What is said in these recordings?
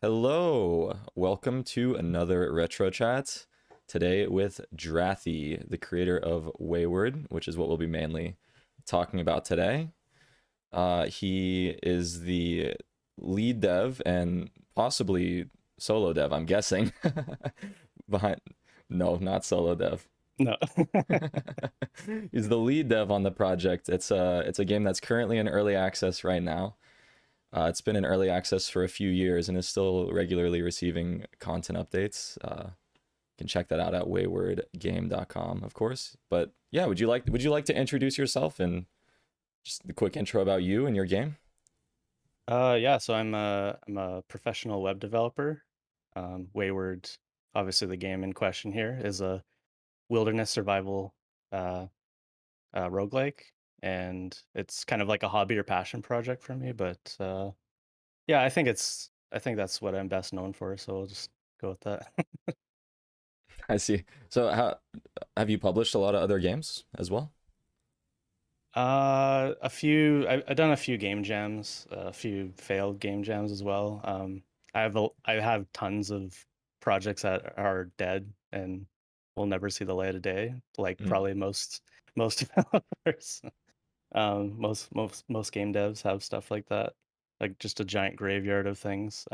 Hello, welcome to another Retro Chat. Today with Drathy, the creator of Wayward, which is what we'll be mainly talking about today. He is the lead dev and possibly solo dev, I'm guessing. Behind, no, not solo dev. No. He's the lead dev on the project. It's a game that's currently in early access right now. It's been in early access for a few years and is still regularly receiving content updates. You can check that out at waywardgame.com, of course. But yeah, would you like to introduce yourself and just a quick intro about you and your game? Yeah, so I'm a professional web developer. Wayward, obviously the game in question here is a wilderness survival uh, roguelike, and it's kind of like a hobby or passion project for me. But yeah, I think that's what I'm best known for. So we'll just go with that. I see. So how have you published a lot of other games as well? I've done a few game jams, a few failed game jams as well. I have tons of projects that are dead and will never see the light of day, like Mm. probably most developers. Most game devs have stuff like that, like just a giant graveyard of things.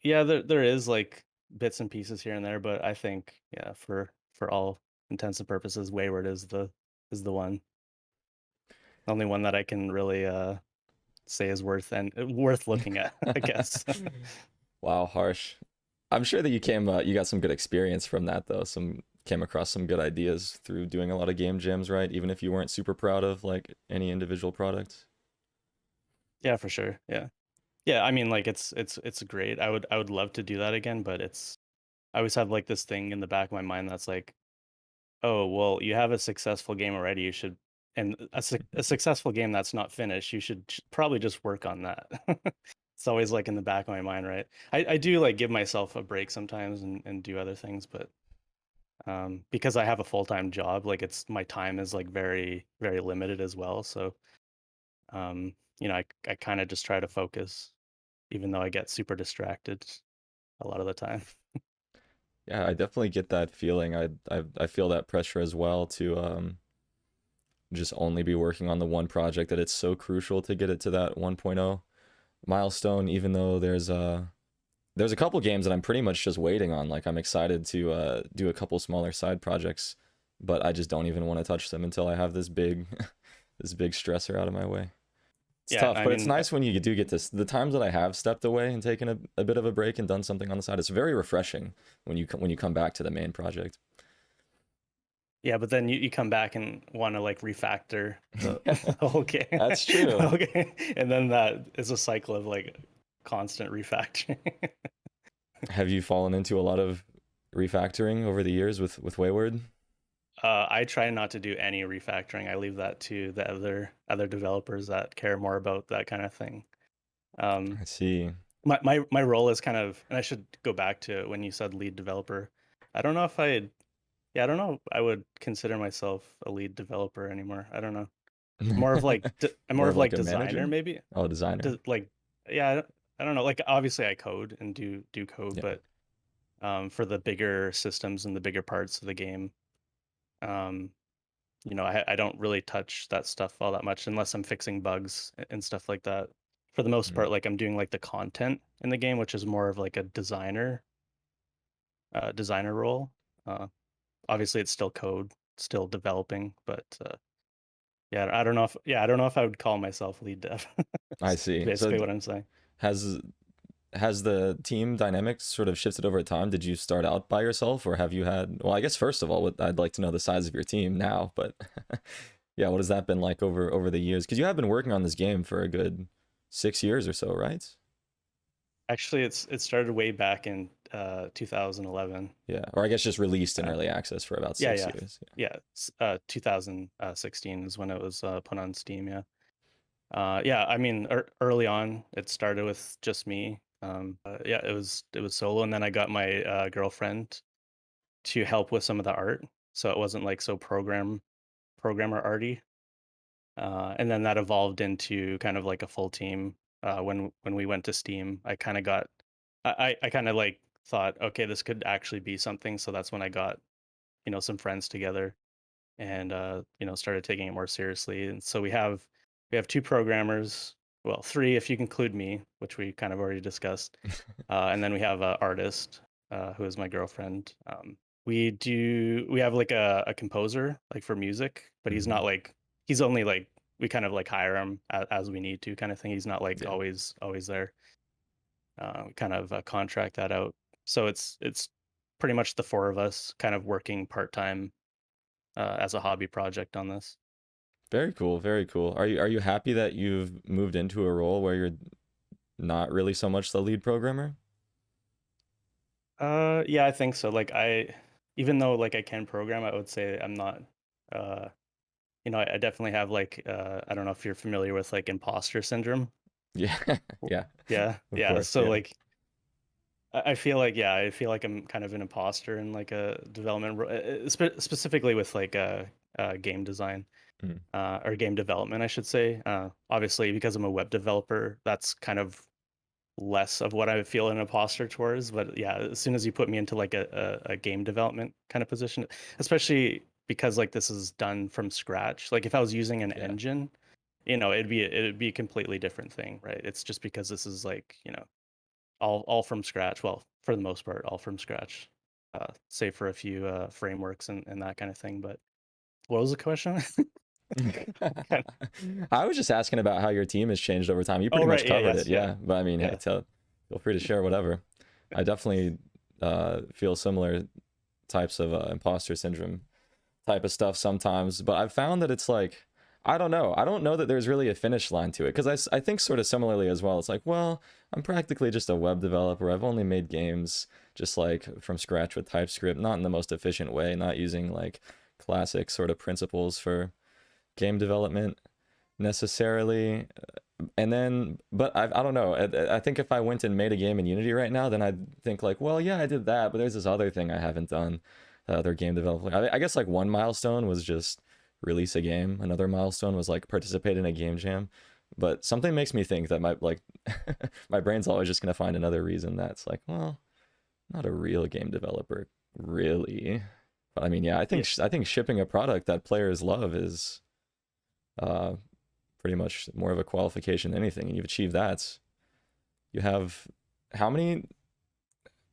Yeah, there is like bits and pieces here and there, but I think yeah, for all intents and purposes, Wayward is the one. Only one that I can really say is worth looking at, I guess. Wow, harsh. I'm sure that you got some good experience from that though. Some came across some good ideas through doing a lot of game jams, right? Even if you weren't super proud of like any individual product. Yeah, for sure. Yeah. Yeah, I mean like it's great. I would love to do that again, but it's I always have like this thing in the back of my mind that's like, "Oh, well, you have a successful game already. You should and a successful game that's not finished, you should probably just work on that." It's always like in the back of my mind, right? I do like give myself a break sometimes and do other things, but because I have a full-time job, like it's my time is like very limited as well. So, I kind of just try to focus, even though I get super distracted a lot of the time. Yeah, I definitely get that feeling. I feel that pressure as well to just only be working on the one project that it's so crucial to get it to that 1.0 milestone, even though there's a couple games that I'm pretty much just waiting on. Like I'm excited to do a couple smaller side projects, but I just don't even want to touch them until I have this big this big stressor out of my way. It's Yeah, tough, I but it's mean, nice when you do get this. The times that I have stepped away and taken a bit of a break and done something on the side, it's very refreshing when you come back to the main project. yeah, but then you come back and want to like refactor the whole game. That's true. Okay, and then that is a cycle of like constant refactoring. Have you fallen into a lot of refactoring over the years with Wayward? I try not to do any refactoring. I leave that to the other developers that care more about that kind of thing. Um, I see. my role is kind of, and I should go back to when you said lead developer. I don't know if I, yeah, I don't know. I would consider myself a lead developer anymore. I don't know. More of like, I'm more More of of like like a designer manager? maybe. Oh, designer. Like, yeah, I don't know. Like, obviously I code and do code, Yeah. but for the bigger systems and the bigger parts of the game, um, I don't really touch that stuff all that much unless I'm fixing bugs and stuff like that. For the most Mm. part, like I'm doing like the content in the game, which is more of like a designer role. Uh, Obviously, it's still code, still developing, but yeah, I don't know if I would call myself lead dev. I That's see. So basically what I'm saying. has has the team dynamics sort of shifted over time? Did you start out by yourself or have you had, well, I guess first of all, I'd like to know the size of your team now, but yeah, what has that been like over the years? Because you have been working on this game for a good 6 years or so, right? Actually, it started way back in 2011. Yeah, or I guess just released in Uh, early access for about yeah, six yeah, years. 2016 is when it was put on Steam. Yeah. Yeah, I mean, early on, it started with just me. Yeah, it was solo, and then I got my girlfriend to help with some of the art, so it wasn't like so programmer arty. And then that evolved into kind of like a full team. When we went to Steam, I kind of got I kind of like thought, okay, this could actually be something. So that's when I got, some friends together and started taking it more seriously. And so we have two programmers, well, three if you include me, which we kind of already discussed. And then we have an artist, who is my girlfriend. We have like a composer like for music, but he's Hmm. not like he's only like we kind of like hire him as we need to kind of thing. He's not like Yeah. always there. We kind of contract that out. So it's pretty much the four of us kind of working part time as a hobby project on this. Very cool. Very cool. Are you happy that you've moved into a role where you're not really so much the lead programmer? Yeah, I think so. Like even though like I can program, I would say I'm not. Uh, I definitely have like I don't know if you're familiar with like imposter syndrome. Yeah. Yeah. Yeah, Of yeah. course. So Yeah. like I feel like yeah, I feel like I'm kind of an imposter in like a development, specifically with like game design. Mm. Or game development, I should say. Obviously, because I'm a web developer, that's kind of less of what I feel an imposter towards. But yeah, as soon as you put me into like a game development kind of position, especially because like this is done from scratch. Like if I was using an Yeah. engine, it'd be a completely different thing, right? It's just because this is like, all from scratch. Well, for the most part, all from scratch. Save for a few frameworks and that kind of thing. But what was the question? I was just asking about how your team has changed over time. You Oh, pretty much right. Yeah. covered it, Yes. Yeah. yeah. But I mean, hey, Yeah. feel free to share whatever. I definitely feel similar types of imposter syndrome type of stuff sometimes, but I've found that it's like, I don't know. I don't know that there's really a finish line to it because I think sort of similarly as well. It's like, well, I'm practically just a web developer. I've only made games just like from scratch with TypeScript, not in the most efficient way, not using like classic sort of principles for game development necessarily. And then, but I don't know. I think if I went and made a game in Unity right now, then I'd think like, well, yeah, I did that, but there's this other thing I haven't done. Other game development. I guess like one milestone was just release a game. Another milestone was like participate in a game jam. But something makes me think that my like my brain's always just gonna find another reason that's like, well, not a real game developer, really. But I mean, yeah, Yeah. I think shipping a product that players love is uh, pretty much more of a qualification than anything. And you've achieved that. You have how many?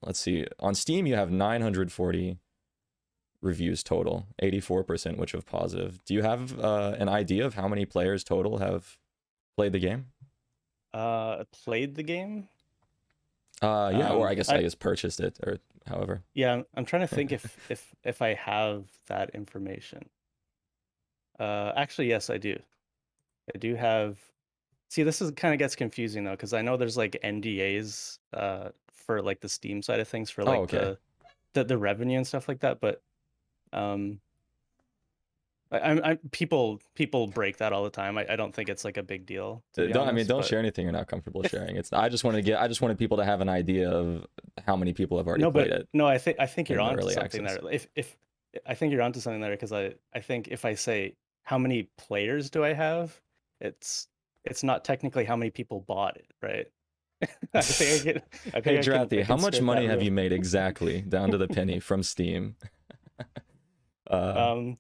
Let's see. On Steam, you have 940 reviews total, 84% which of positive. Do you have an idea of how many players total have played the game? Played the game. Yeah, or I I guess purchased it or however. Yeah, I'm trying to think if I have that information. Actually, yes, I do. I do have. See, this is kind of gets confusing though, because I know there's like NDAs for like the Steam side of things for Oh, like okay. the revenue and stuff like that. But um, people break that all the time. I don't think it's like a big deal to be Don't I mean honest. don't But share anything you're not comfortable sharing. It's I just wanted people to have an idea of how many people have already no, played but it no, I think you're in the onto early something access. there. If I think you're onto something there because I think if I say how many players do I have, it's it's not technically how many people bought it, right? I Hey think I Drathy, how can much skirt money that have real. you made exactly down to the penny from Steam? Uh, Um,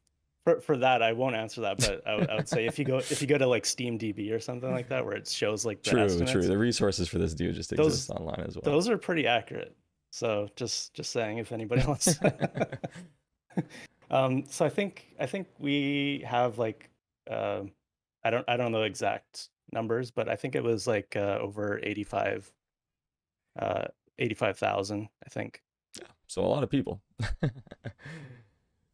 for that I won't answer that, but I would say if you go to like Steam DB or something like that where it shows like the true, true. estimates, The resources for this dude just exist those online as well. those are pretty accurate. So just saying if anybody wants. So I think we have like uh, I don't know exact numbers, but I think it was like over 85,000, I think. So a lot of people.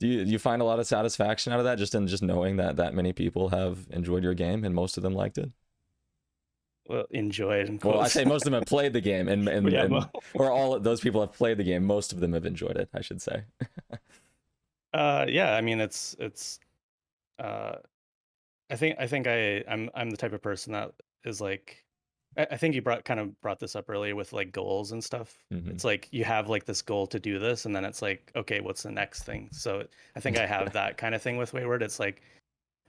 Do you find a lot of satisfaction out of that just in just knowing that that many people have enjoyed your game and most of them liked it? Well, enjoyed in Well, I quotes. say most of them have played the game Yeah, and well, or all those people have played the game, most of them have enjoyed it, I should say. yeah, I mean it's uh I'm the type of person that is like I think you brought this up earlier with like goals and stuff. Hmm. It's like you have like this goal to do this, and then it's like, okay, what's the next thing? So I think I have that kind of thing with Wayward. It's like,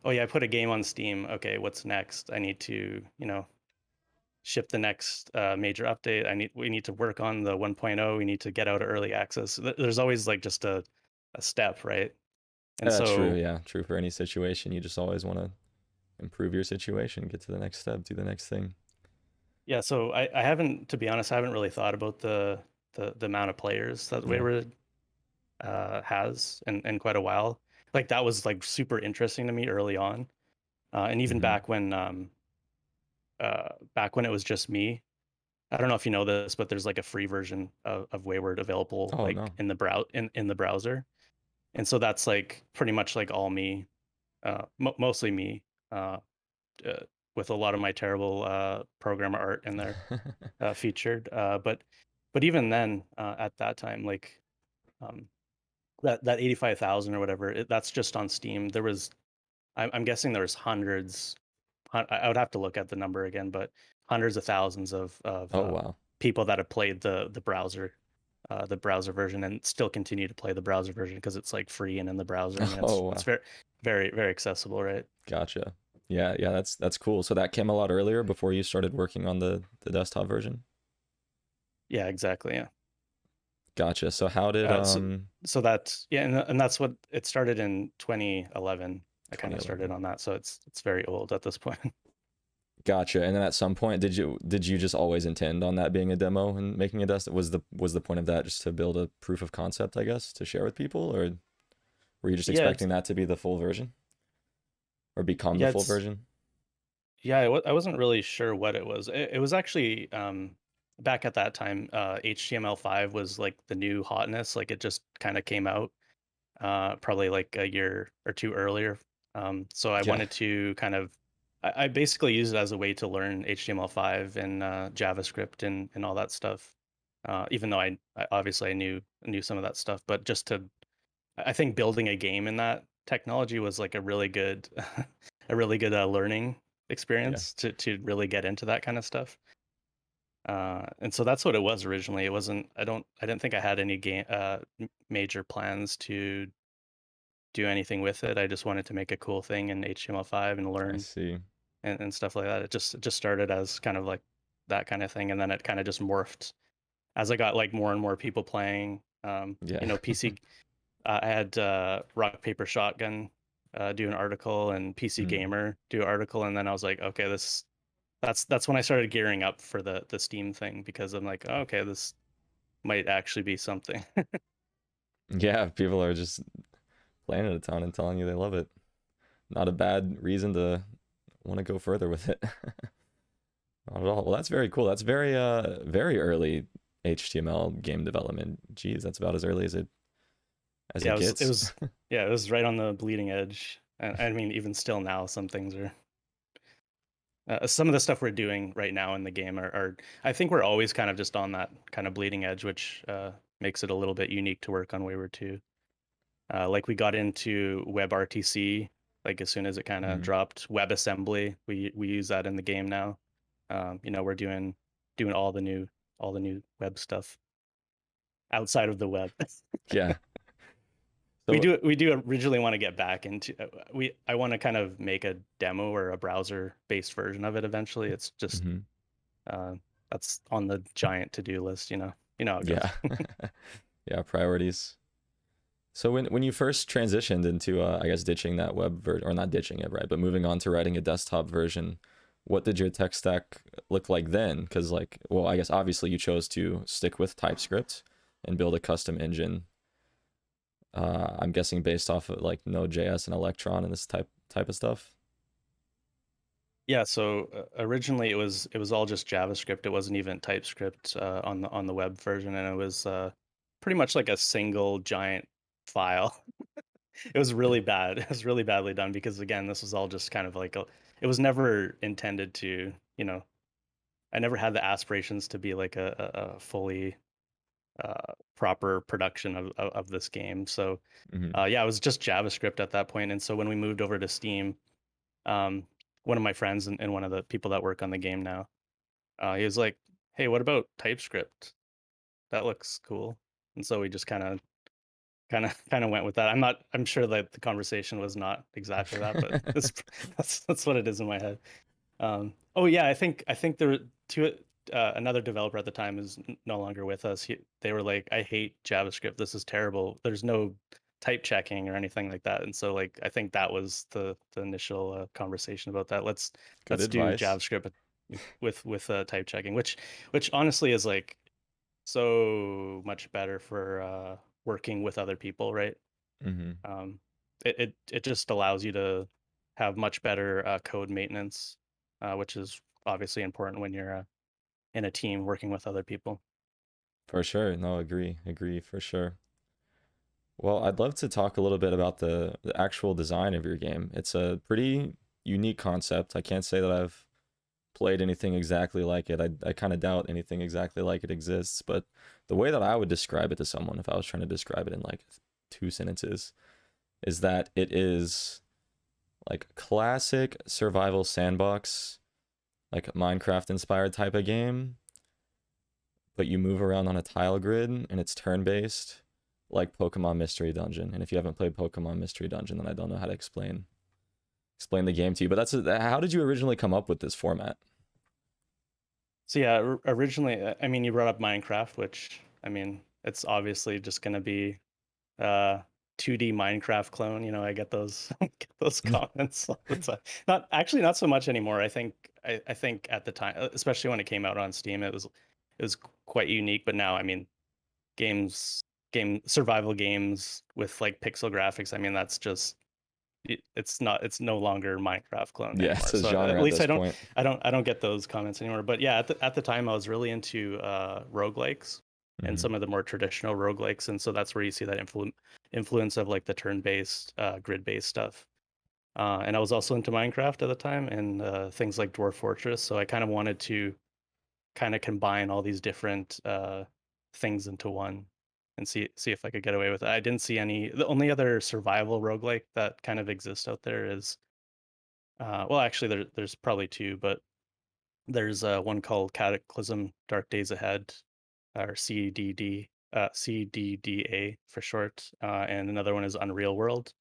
oh yeah, I put a game on Steam. Okay, what's next? I need to, ship the next major update. We need to work on the 1.0. We need to get out of early access. There's always like just a step, right? And True, so yeah, true for any situation. You just always want to improve your situation, get to the next step, do the next thing. yeah, so I haven't, to be honest, I haven't really thought about the amount of players that Yeah. Wayward has in quite a while. Like that was like super interesting to me early on. And even Hmm. back when it was just me. I don't know if you know this, but there's like a free version of Wayward available Oh like no. in the browser. And so that's like pretty much like all me, mostly me, uh, uh, with a lot of my terrible programmer art in there featured. But even then, at that time, like um, that 85,000 or whatever, that's just on Steam. I'm guessing there was hundreds. I would have to look at the number again, but hundreds of thousands of Oh wow. people that have played the browser version and still continue to play the browser version because it's like free and in the browser and Oh it's wow. very very accessible, right? Gotcha. Yeah, yeah, that's cool. So that came a lot earlier before you started working on the desktop version. Yeah, exactly. Yeah. Gotcha. So how did So so that yeah, and that's what it started in 2011. I kind of started 2011? on that, so it's very old at this point. Gotcha. And then at some point, did you just always intend on that being a demo and making a desktop? Was the point of that just to build a proof of concept, I guess, to share with people, or were you just Yeah, expecting that to be the full version or become the yeah, full it's version? yeah. I wasn't really sure what it was. It was actually back at that time. HTML5 was like the new hotness. Like it just kind of came out probably like a year or two earlier. So I Yeah. wanted to kind of, I basically used it as a way to learn HTML5 and JavaScript and all that stuff. Even though I obviously I knew some of that stuff, but just to, I think building a game in that technology was like a really good, a really good learning Yeah. experience to really get into that kind of stuff. And so that's what it was originally. It wasn't, I didn't think I had any major plans to do anything with it. I just wanted to make a cool thing in HTML5 and I learn see. and stuff like that. It just started as kind of like that kind of thing, and then it kind of just morphed as I got like more and more people playing. Yeah. PC. I had Rock Paper Shotgun do an article and PC Mm. Gamer do an article, and then I was like, okay, that's when I started gearing up for the Steam thing because I'm like, oh, okay, this might actually be something. Yeah, people are just playing it a ton and telling you they love it. Not a bad reason to want to go further with it. Not at all. Well, that's very cool. That's very early HTML game development. Geez, that's about as early as Yeah, it it gets. was yeah, it was right on the bleeding edge. And I mean, even still now, some things are some of the stuff we're doing right now in the game are I think we're always kind of just on that kind of bleeding edge, which makes it a little bit unique to work on Wayward 2. Like we got into WebRTC like as soon as it kind of Mhm. dropped. WebAssembly, we use that in the game now. We're doing all the new web stuff outside of the web. Yeah. We So, do we do originally want to get back into we I want to kind of make a demo or a browser based version of it eventually. It's just mhm. uh that's on the giant to-do list, you know. You know how it Yeah. goes. Yeah, priorities. So when you first transitioned into I guess ditching that web version, or not ditching it, right, but moving on to writing a desktop version, what did your tech stack look like then? Because like, well, I guess obviously you chose to stick with TypeScript and build a custom engine. I'm guessing based off of like Node.js and Electron and this type of stuff. Yeah, so originally it was all just JavaScript. It wasn't even TypeScript on the web version, and it was pretty much like a single giant file. It was Yeah. really bad. It was really badly done because again, this was all just kind of like it was never intended to, I never had the aspirations to be like a fully proper production of this game. So Hmm. yeah, it was just JavaScript at that point. And so when we moved over to Steam, um, one of my friends and one of the people that work on the game now, he was like, "Hey, what about TypeScript? That looks cool." And so we just kind of went with that. I'm sure that the conversation was not exactly that, but it's that's what it is in my head. Oh yeah, I think there were two. Another developer at the time is no longer with us. They were like, "I hate JavaScript. This is terrible. There's no type checking or anything like that." And so like I think that was the initial conversation about that. Good Let's do advice. JavaScript with type checking, which honestly is like so much better for working with other people, right? Hmm. Um, it just allows you to have much better code maintenance, which is obviously important when you're in a team working with other people. For sure. No, agree for sure. Well, I'd love to talk a little bit about the actual design of your game. It's a pretty unique concept. I can't say that I've played anything exactly like it. I kind of doubt anything exactly like it exists, but the way that I would describe it to someone, if I was trying to describe it in like 2 sentences, is that it is like classic survival sandbox, like Minecraft inspired type of game, but you move around on a tile grid and it's turn based, like Pokemon Mystery Dungeon. And if you haven't played Pokemon Mystery Dungeon, then I don't know how to explain the game to you. But how did you originally come up with this format? So yeah, originally, I mean, you brought up Minecraft, which I mean, it's obviously just going to be uh 2D Minecraft clone. You know, I get those get those comments all the time. Not actually not so much anymore. I think at the time, especially when it came out on Steam, it was quite unique. But now, I mean, games game survival games with like pixel graphics, I mean, that's just it's no longer Minecraft clone Yeah, it's anymore. a So genre at at least this point. I don't get those comments anymore. But yeah, at the time I was really into roguelikes and Hmm. some of the more traditional roguelikes, and so that's where you see that influence of like the turn-based grid-based stuff. And I was also into Minecraft at the time and things like Dwarf Fortress, so I kind of wanted to kind of combine all these different things into one and see if I could get away with it. I didn't see any. The only other survival roguelike that kind of exists out there is well, actually there's probably two, but there's one called Cataclysm Dark Days Ahead, or CDDA for short, and another one is Unreal World.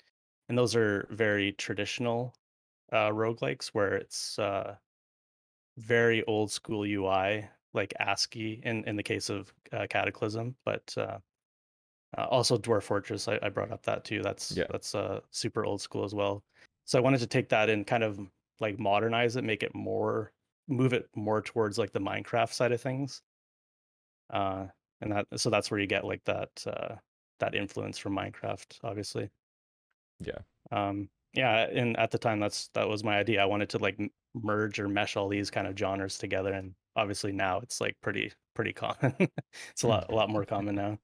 And those are very traditional roguelikes where it's very old school UI, like ASCII in the case of Cataclysm, but also Dwarf Fortress. I brought up that too. Yeah, That's super old school as well. So I wanted to take that and kind of like modernize it, make it more, move it more towards like the Minecraft side of things. Uh, and that so that's where you get like that influence from Minecraft, obviously. yeah. Yeah, and at the time that was my idea. I wanted to like merge or mesh all these kind of genres together, and obviously now it's like pretty common. It's a lot more common now.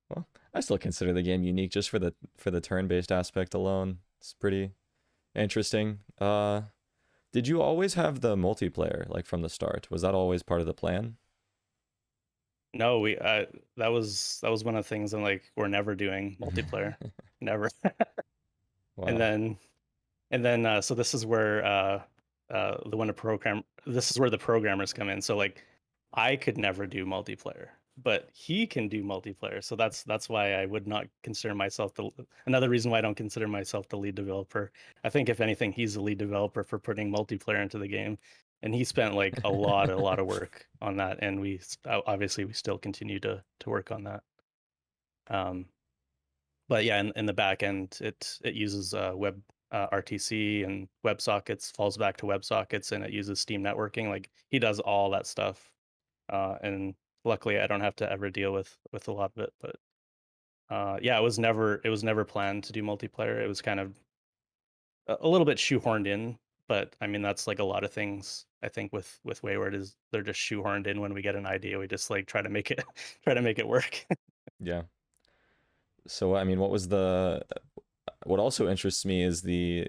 Well, I still consider the game unique just for the turn-based aspect alone. It's pretty interesting. Did you always have the multiplayer like from the start? Was that always part of the plan? No, we that was one of the things I'm like we're never doing multiplayer, never. And Wow. then so this is where the one to program this is where the programmers come in. So like I could never do multiplayer, but he can do multiplayer. So that's why I would not consider myself the another reason why I don't consider myself the lead developer. I think if anything, he's the lead developer for putting multiplayer into the game. And he spent like a lot of work on that, and obviously we still continue to work on that. Um, but yeah, in the back end, it uses web RTC and WebSockets, falls back to WebSockets, and it uses Steam networking. Like he does all that stuff, and luckily I don't have to ever deal with a lot of it. But yeah, it was never planned to do multiplayer. It was kind of a little bit shoehorned in, but I mean that's like a lot of things. I think with Wayward is they're just shoehorned in when we get an idea. We just like try to make it try to make it work. Yeah. So I mean, what also interests me is the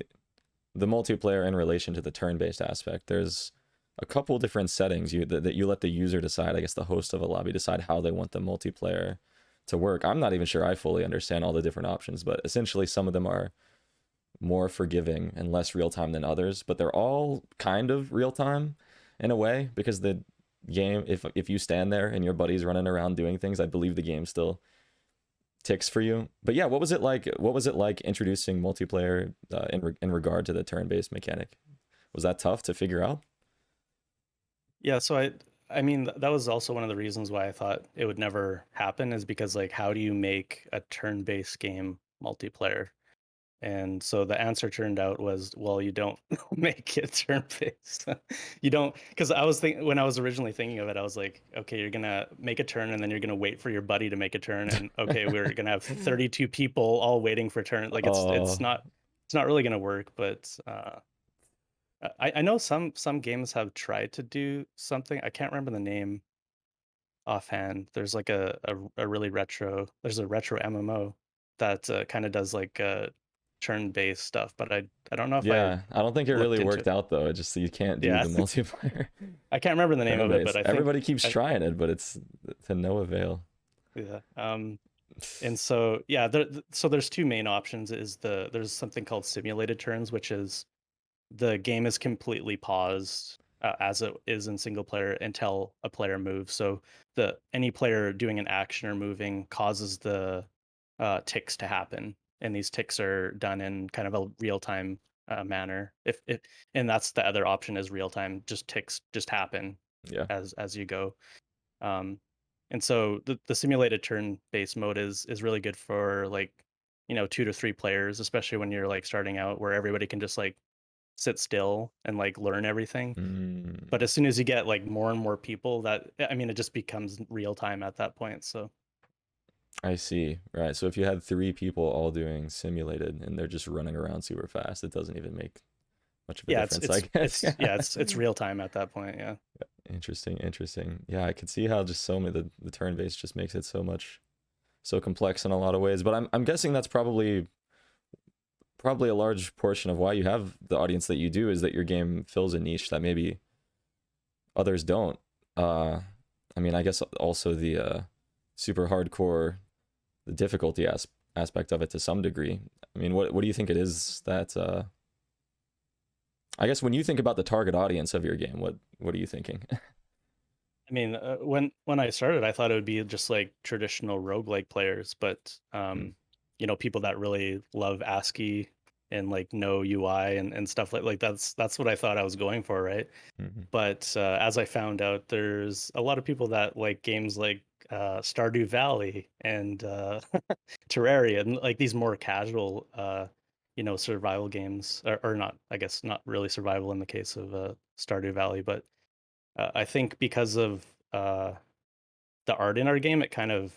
multiplayer in relation to the turn-based aspect. There's a couple different settings that you let the user decide, I guess the host of a lobby decide how they want the multiplayer to work. I'm not even sure I fully understand all the different options, but essentially some of them are more forgiving and less real time than others, but they're all kind of real time in a way because the game, if you stand there and your buddy's running around doing things, I believe the game still ticks for you. But yeah, what was it like? What was it like introducing multiplayer in regard to the turn-based mechanic? Was that tough to figure out? Yeah, so I mean that was also one of the reasons why I thought it would never happen is because like how do you make a turn-based game multiplayer? And so the answer turned out was, well, you don't make it turn-based. You don't, because I was thinking when I was originally thinking of it, I was like, okay, you're gonna make a turn and then you're gonna wait for your buddy to make a turn, and okay, we're gonna have 32 people all waiting for turn. Like Oh, it's not really gonna work. But I know some games have tried to do something. I can't remember the name offhand. There's like a really retro. There's a retro MMO that kind of does like turn-based stuff, but I don't know if I yeah. I don't think it really looked into worked it. out though. It just you can't do Yeah, the multiplayer I can't remember the name of it, but turn-based. I think Everybody keeps I, trying it, but it's to no avail. yeah. And so yeah, so there's two main options. There's something called simulated turns, which is the game is completely paused as it is in single player until a player moves. So the any player doing an action or moving causes the ticks to happen, and these ticks are done in kind of a real time manner. If and that's the other option is real time, just ticks just happen Yeah. as you go. Um, and so the simulated turn based mode is really good for like 2 to 3 players, especially when you're like starting out, where everybody can just like sit still and like learn everything. Mm, But as soon as you get like more and more people, that I mean, it just becomes real time at that point. So I see. Right. So if you had three people all doing simulated and they're just running around super fast, it doesn't even make much of a yeah, difference, I guess. it's yeah, it's real time at that point. Yeah. Interesting, interesting. Yeah, I could see how just so many the turn based just makes it so complex in a lot of ways. But I'm guessing that's probably a large portion of why you have the audience that you do is that your game fills a niche that maybe others don't. Uh, I mean, I guess also the super hardcore, the difficulty aspect of it to some degree. I mean, what do you think it is that I guess when you think about the target audience of your game, what are you thinking? I mean, when I started, I thought it would be just like traditional roguelike players, but people that really love ASCII and like no UI and stuff like that's what I thought I was going for, right? Mm-hmm. But as I found out, there's a lot of people that like games like Stardew Valley and Terraria, and like these more casual, survival games, or not, I guess not really survival in the case of Stardew Valley, but I think because of the art in our game, it kind of,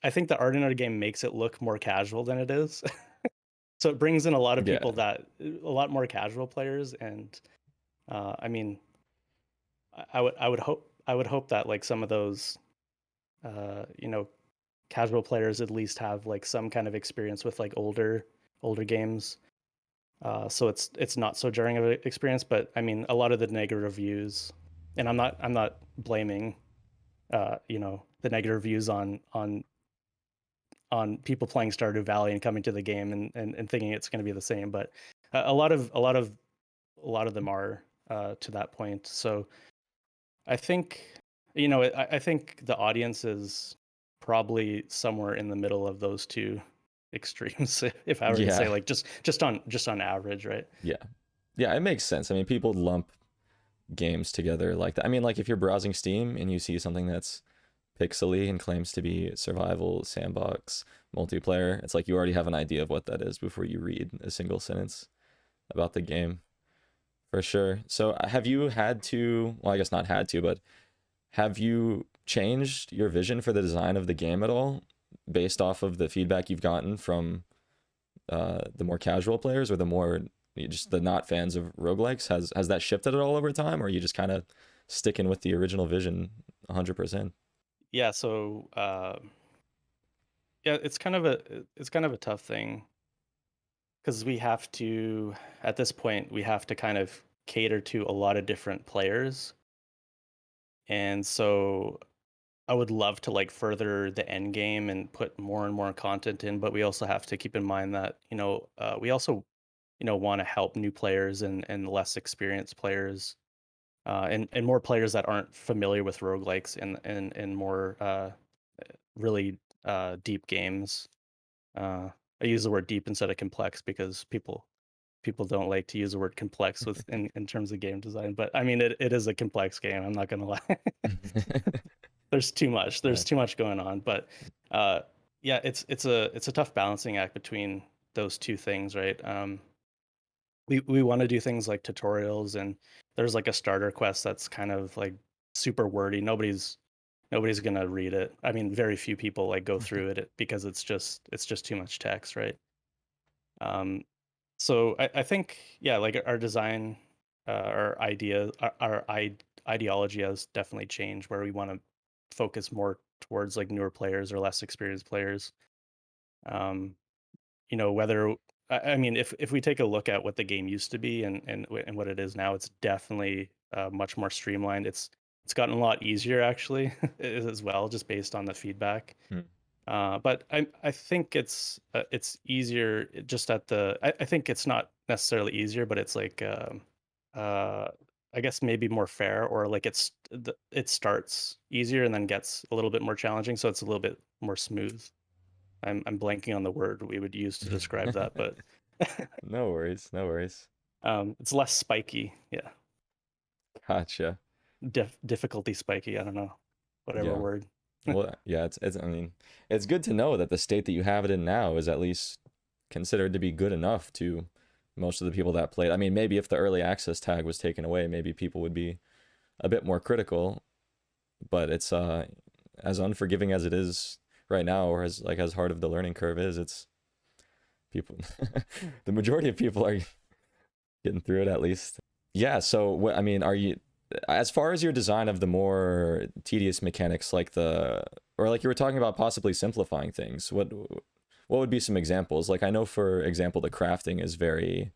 I think the art in our game makes it look more casual than it is. So it brings in a lot of Yeah, people that, a lot more casual players, and I mean, I would hope that like some of those uh, you know casual players at least have like some kind of experience with like older games, so it's not so jarring of an experience. But I mean, a lot of the negative reviews, and I'm not blaming the negative reviews on people playing Stardew Valley and coming to the game and thinking it's going to be the same, but a lot of them are to that point. So I think, I think the audience is probably somewhere in the middle of those two extremes, if I were to say yeah, like just on average, right? yeah, yeah. It makes sense. I mean, people lump games together like that. I mean, like if you're browsing Steam and you see something that's pixely and claims to be survival, sandbox, multiplayer, it's like you already have an idea of what that is before you read a single sentence about the game, for sure. So, have you had to, well, I guess not had to, but have you changed your vision for the design of the game at all based off of the feedback you've gotten from the more casual players or the more just the not fans of roguelikes? Has that shifted at all over time, or are you just kind of sticking with the original vision 100%? Yeah, so yeah, it's kind of a tough thing because we have to, at this point, we have to kind of cater to a lot of different players. And so I would love to like further the end game and put more and more content in, but we also have to keep in mind that, we also, want to help new players and less experienced players, and more players that aren't familiar with roguelikes and more really deep games. Uh, I use the word deep instead of complex because people people don't like to use the word complex with in terms of game design, but I mean it is a complex game. I'm not gonna lie. There's too much. There's Right. too much going on, but uh, yeah, it's a tough balancing act between those two things, right? We want to do things like tutorials, and there's like a starter quest that's kind of like super wordy. Nobody's gonna read it. I mean, very few people like go through it because it's just too much text, right? Um, so I think yeah, like our design, our idea, ideology has definitely changed where we want to focus more towards like newer players or less experienced players. Um, whether I mean if we take a look at what the game used to be and what it is now, it's definitely much more streamlined. It's gotten a lot easier actually as well, just based on the feedback. Hmm. But I think it's easier just at I think it's not necessarily easier, but it's like uh, I guess maybe more fair, or like it starts easier and then gets a little bit more challenging, so it's a little bit more smooth. I'm blanking on the word we would use to describe that, but No worries, no worries. it's less spiky. Yeah, Gotcha. difficulty spiky. I don't know, whatever Yeah. word. Well, yeah, it's I mean, it's good to know that the state that you have it in now is at least considered to be good enough to most of the people that played. I mean, maybe if the early access tag was taken away, maybe people would be a bit more critical, but it's as unforgiving as it is right now, or as hard of the learning curve is, it's people the majority of people are getting through it at least. Yeah, so what I mean, are you as far as your design of the more tedious mechanics like the or like you were talking about possibly simplifying things, what would be some examples? Like I know for example the crafting is very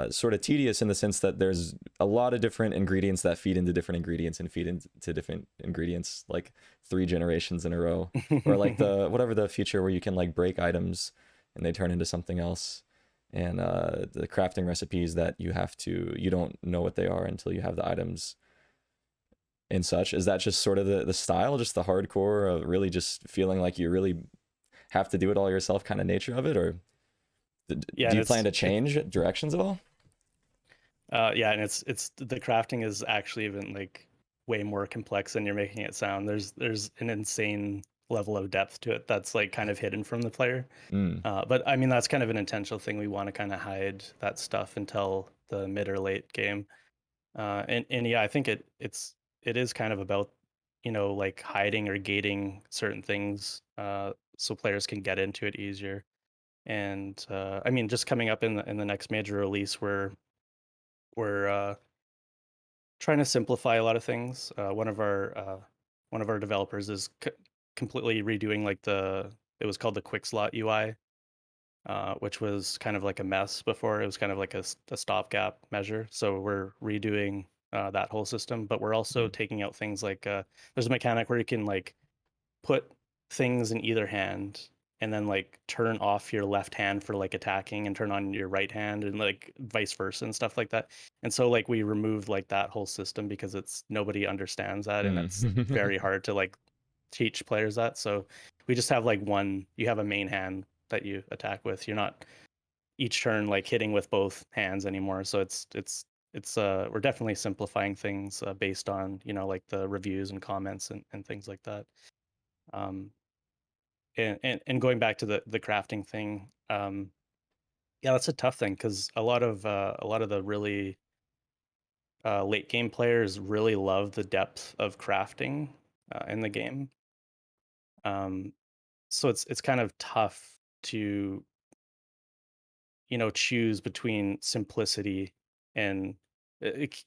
sort of tedious in the sense that there's a lot of different ingredients that feed into different ingredients and feed into different ingredients like 3 generations in a row, or like the whatever the feature where you can like break items and they turn into something else, and the crafting recipes that you don't know what they are until you have the items and such. Is that just sort of the style, just the hardcore of really just feeling like you really have to do it all yourself kind of nature of it, or Yeah, do and you plan it's to change directions at all? yeah, and it's the crafting is actually even like way more complex than you're making it sound. There's an insane level of depth to it that's like kind of hidden from the player. Mm. But I mean that's kind of an intentional thing. We want to kind of hide that stuff until the mid or late game. And yeah, I think it is kind of about like hiding or gating certain things so players can get into it easier. And I mean just coming up in the next major release, we're trying to simplify a lot of things. One of our developers is completely redoing like it was called the quick slot UI, which was kind of like a mess before. It was kind of like a stopgap measure. So we're redoing that whole system, but we're also Mm. taking out things like there's a mechanic where you can like put things in either hand and then like turn off your left hand for like attacking and turn on your right hand and like vice versa and stuff like that. And so like we removed like that whole system because it's nobody understands that and it's Mm. very hard to like teach players that. So we just have like you have a main hand that you attack with. You're not each turn like hitting with both hands anymore. So it's we're definitely simplifying things based on, like the reviews and comments and things like that. Um, and going back to the crafting thing, yeah, that's a tough thing because a lot of the really late game players really love the depth of crafting in the game. Um, so it's kind of tough to choose between simplicity and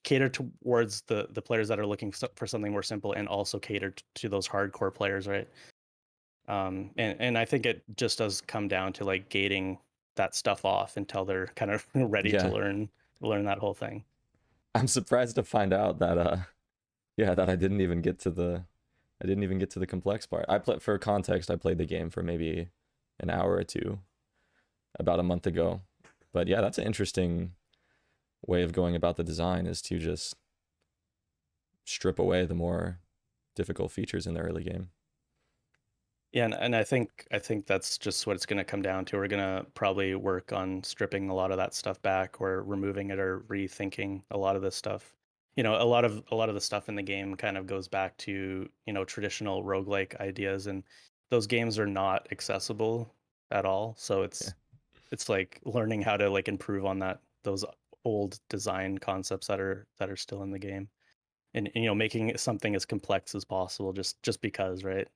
cater towards the players that are looking for something more simple, and also cater to those hardcore players, right? And I think it just does come down to like gating that stuff off until they're kind of ready to Yeah, learn that whole thing. I'm surprised to find out that yeah, that I didn't even get to the complex part. I play for context, I played the game for maybe an hour or two about a month ago. But yeah, that's an interesting way of going about the design, is to just strip away the more difficult features in the early game. Yeah, and I think that's just what it's going to come down to. We're going to probably work on stripping a lot of that stuff back, or removing it, or rethinking a lot of this stuff. A lot of the stuff in the game kind of goes back to, traditional roguelike ideas, and those games are not accessible at all. So Yeah. it's like learning how to like improve on those old design concepts that are still in the game, and making something as complex as possible, just because, right?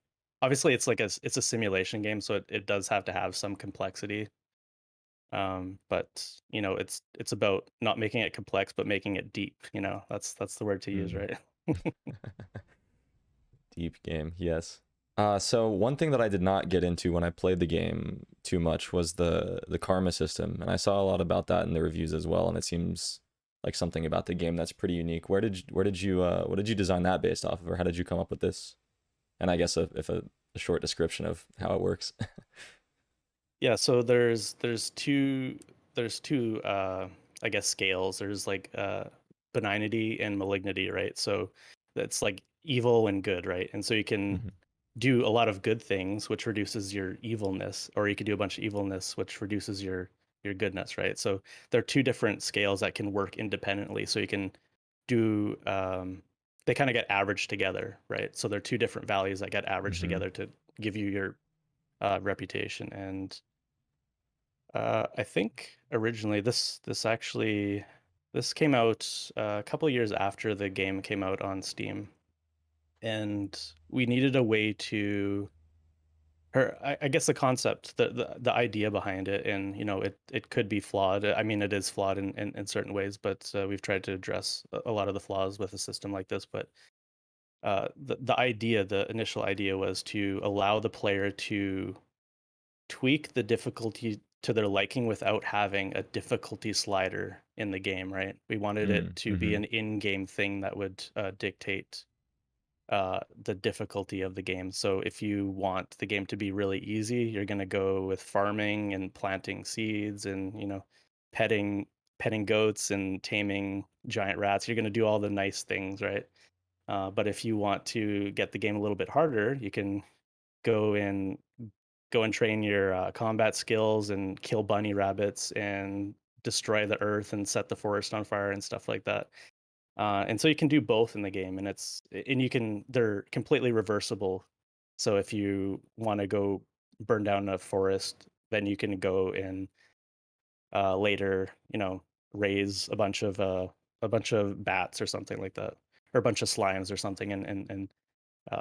Obviously it's like it's a simulation game, so it does have to have some complexity. But it's about not making it complex, but making it deep. That's the word to use, Mm. right? Deep game, yes. So one thing that I did not get into when I played the game too much was the karma system, and I saw a lot about that in the reviews as well. And it seems like something about the game that's pretty unique. What did you design that based off of, or how did you come up with this? And I guess if a short description of how it works. Yeah, so there's two I guess scales. There's like benignity and malignity, right? So that's like evil and good, right? And so you can Hmm. do a lot of good things, which reduces your evilness, or you could do a bunch of evilness, which reduces your goodness, right? So there are two different scales that can work independently. So you can do they kind of get averaged together, right? So there are two different values that get averaged Hmm. together to give you your reputation. And I think originally this came out a couple years after the game came out on Steam, and we needed a way to I guess the concept, the idea behind it, and it could be flawed. I mean, it is flawed in certain ways, but we've tried to address a lot of the flaws with a system like this. But the initial idea was to allow the player to tweak the difficulty to their liking without having a difficulty slider in the game, right? We wanted it to be Mm-hmm. an in-game thing that would dictate the difficulty of the game. So if you want the game to be really easy, you're going to go with farming and planting seeds, and petting petting goats and taming giant rats. You're going to do all the nice things, right? But if you want to get the game a little bit harder, you can go and go and train your combat skills and kill bunny rabbits and destroy the earth and set the forest on fire and stuff like that. And so you can do both in the game, and they're completely reversible. So if you want to go burn down a forest, then you can go and later, raise a bunch of bats or something like that, or a bunch of slimes or something, and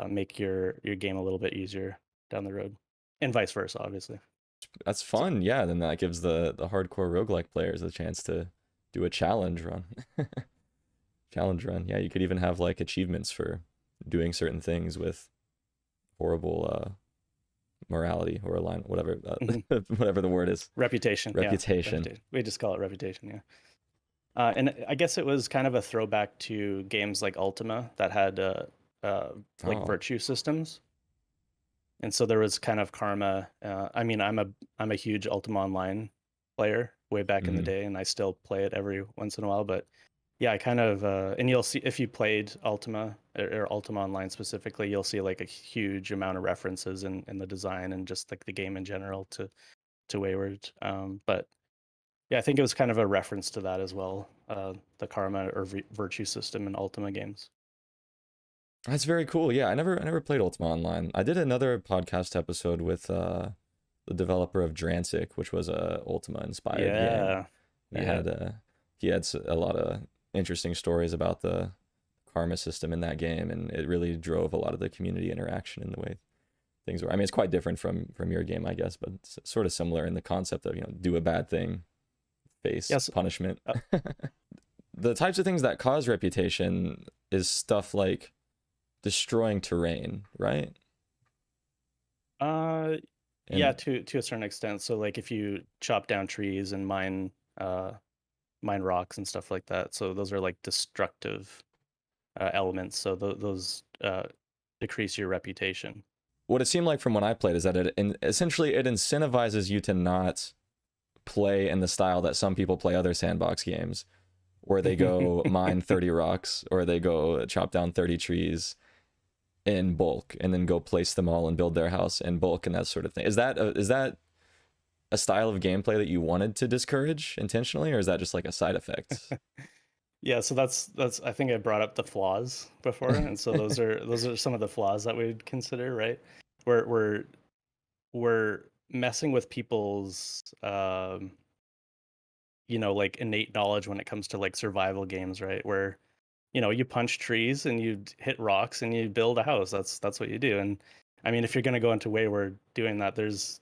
make your game a little bit easier down the road, and vice versa, obviously. That's So fun. Yeah, then that gives the hardcore roguelike players a chance to do a challenge run. Challenge run. Yeah, you could even have like achievements for doing certain things with horrible morality or align whatever mhm. whatever the word is. Reputation, yeah, Reputation. reputation. We just call it reputation, yeah. And I guess it was kind of a throwback to games like Ultima that had like Oh. virtue systems, and so there was kind of karma. I mean, I'm a huge Ultima Online player way back in the Mm. day, and I still play it every once in a while. But yeah, I kind of and you'll see if you played Ultima, or Ultima Online specifically, you'll see like a huge amount of references in the design and just like the game in general to Wayward. But yeah, I think it was kind of a reference to that as well, the karma or virtue system in Ultima games. That's very cool. Yeah, I never played Ultima Online. I did another podcast episode with the developer of Drantic, which was a Ultima inspired game. Yeah, And it yeah. had he had a lot of interesting stories about the karma system in that game, and it really drove a lot of the community interaction in the way things were. I mean, it's quite different from your game, I guess, but it's sort of similar in the concept of do a bad thing, face Yes. punishment. Uh, The types of things that cause reputation is stuff like destroying terrain, right? uh, yeah, And to a certain extent. So like if you chop down trees and mine rocks and stuff like that, so those are like destructive elements. So those decrease your reputation. what it seemed like from when I played is that essentially it incentivizes you to not play in the style that some people play other sandbox games, where they go mine 30 rocks or they go chop down 30 trees. in bulk and then go place them all and build their house in bulk and that sort of thing. Is that a style of gameplay that you wanted to discourage intentionally, or is that just like a side effect? Yeah, so that's I think I brought up the flaws before, and so those are some of the flaws that we'd consider, right? We're we're messing with people's like innate knowledge when it comes to like survival games, right? Where you punch trees and you hit rocks and you build a house. That's what you do. And I mean, if you're going to go into Wayward doing that, there's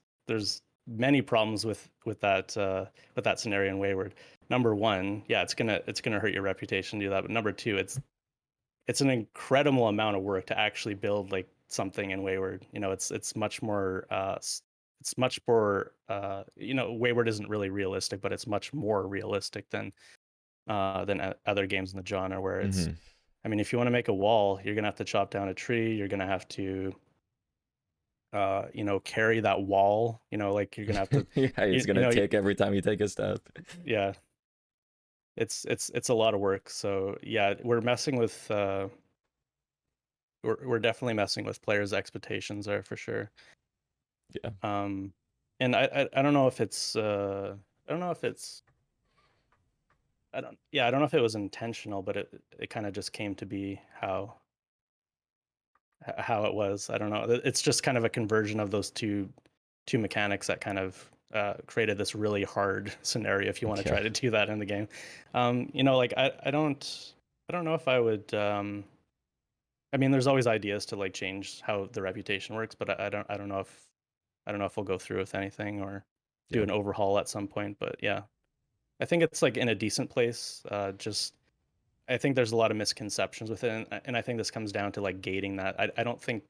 many problems with that scenario in Wayward. Number one, yeah, it's gonna hurt your reputation to do that. But number two, it's an incredible amount of work to actually build like something in Wayward. It's much more Wayward isn't really realistic, but it's much more realistic than other games in the genre where it's, Hmm. I mean, if you want to make a wall, you're gonna have to chop down a tree. You're gonna have to, carry that wall. Like you're gonna have to, Yeah, it's gonna you, tick every time you take a step. yeah, it's a lot of work. So yeah, we're definitely messing with players' expectations there for sure. Yeah, Um, and I don't know if it's I don't know if it's I don't know if it was intentional, but it kind of just came to be how it was. I don't know. It's just kind of a conversion of those two mechanics that kind of created this really hard scenario if you want to yeah, try to do that in the game. Like I don't know if I would. I mean, there's always ideas to like change how the reputation works, but I don't know if we'll go through with anything or do yeah. an overhaul at some point. But yeah, I think it's like in a decent place. Just I think there's a lot of misconceptions with it, and I think this comes down to like gating that. I don't think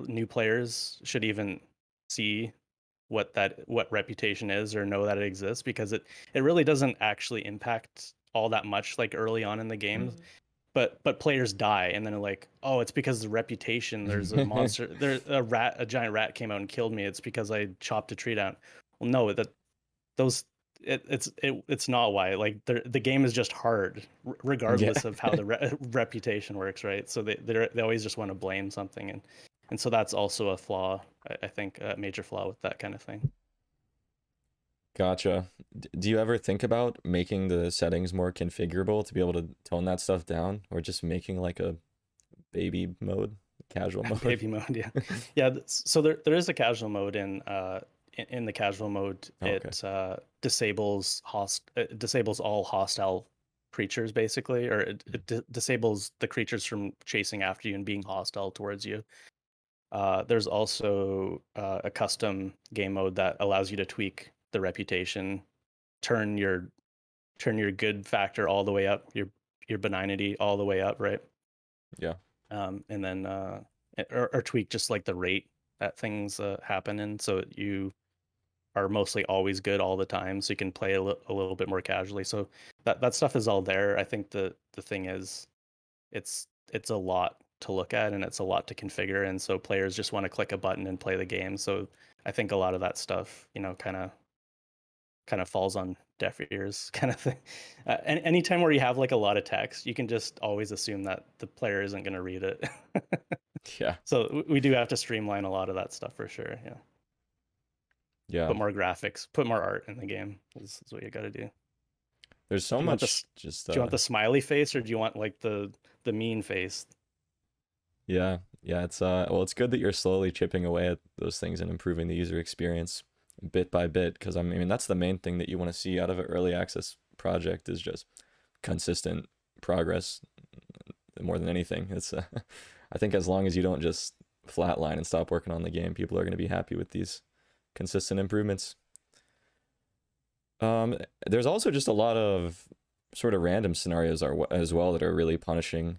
new players should even see what reputation is or know that it exists because it really doesn't actually impact all that much like early on in the game. But players die and then they're like, oh, it's because of the reputation. There's a monster. There's a giant rat came out and killed me. It's because I chopped a tree down. Well, no, those it's not why. Like the game is just hard, Yeah. regardless of how the reputation works, right? So they always just want to blame something, and so that's also a flaw. I think a major flaw with that kind of thing. Gotcha. Do you ever think about making the settings more configurable to be able to tone that stuff down, or just making like a baby mode, casual mode? Baby mode, yeah, yeah. So there is a casual mode in the casual mode. Oh, okay. It disables all hostile creatures basically, or it disables the creatures from chasing after you and being hostile towards you. There's also a custom game mode that allows you to tweak the reputation, turn your good factor all the way up, your benignity all the way up, right? Yeah. And then or tweak just like the rate that things happen in, so you are mostly always good all the time, so you can play a little bit more casually. So that stuff is all there. I think the thing is, it's a lot to look at and it's a lot to configure, and so players just want to click a button and play the game. So I think a lot of that stuff, kind of falls on deaf ears, kind of thing. And anytime where you have like a lot of text, you can just always assume that the player isn't going to read it. Yeah. So we do have to streamline a lot of that stuff for sure. Yeah, Yeah. put more graphics, put more art in the game is what you got to do. There's so Do you want this? much just Do you want the smiley face or do you want like the mean face? yeah. Yeah, it's well, it's good that you're slowly chipping away at those things and improving the user experience bit by bit, because I mean that's the main thing that you want to see out of an early access project is just consistent progress more than anything. It's I think as long as you don't just flatline and stop working on the game, people are going to be happy with these consistent improvements. Um, there's also just a lot of sort of random scenarios as well that are really punishing,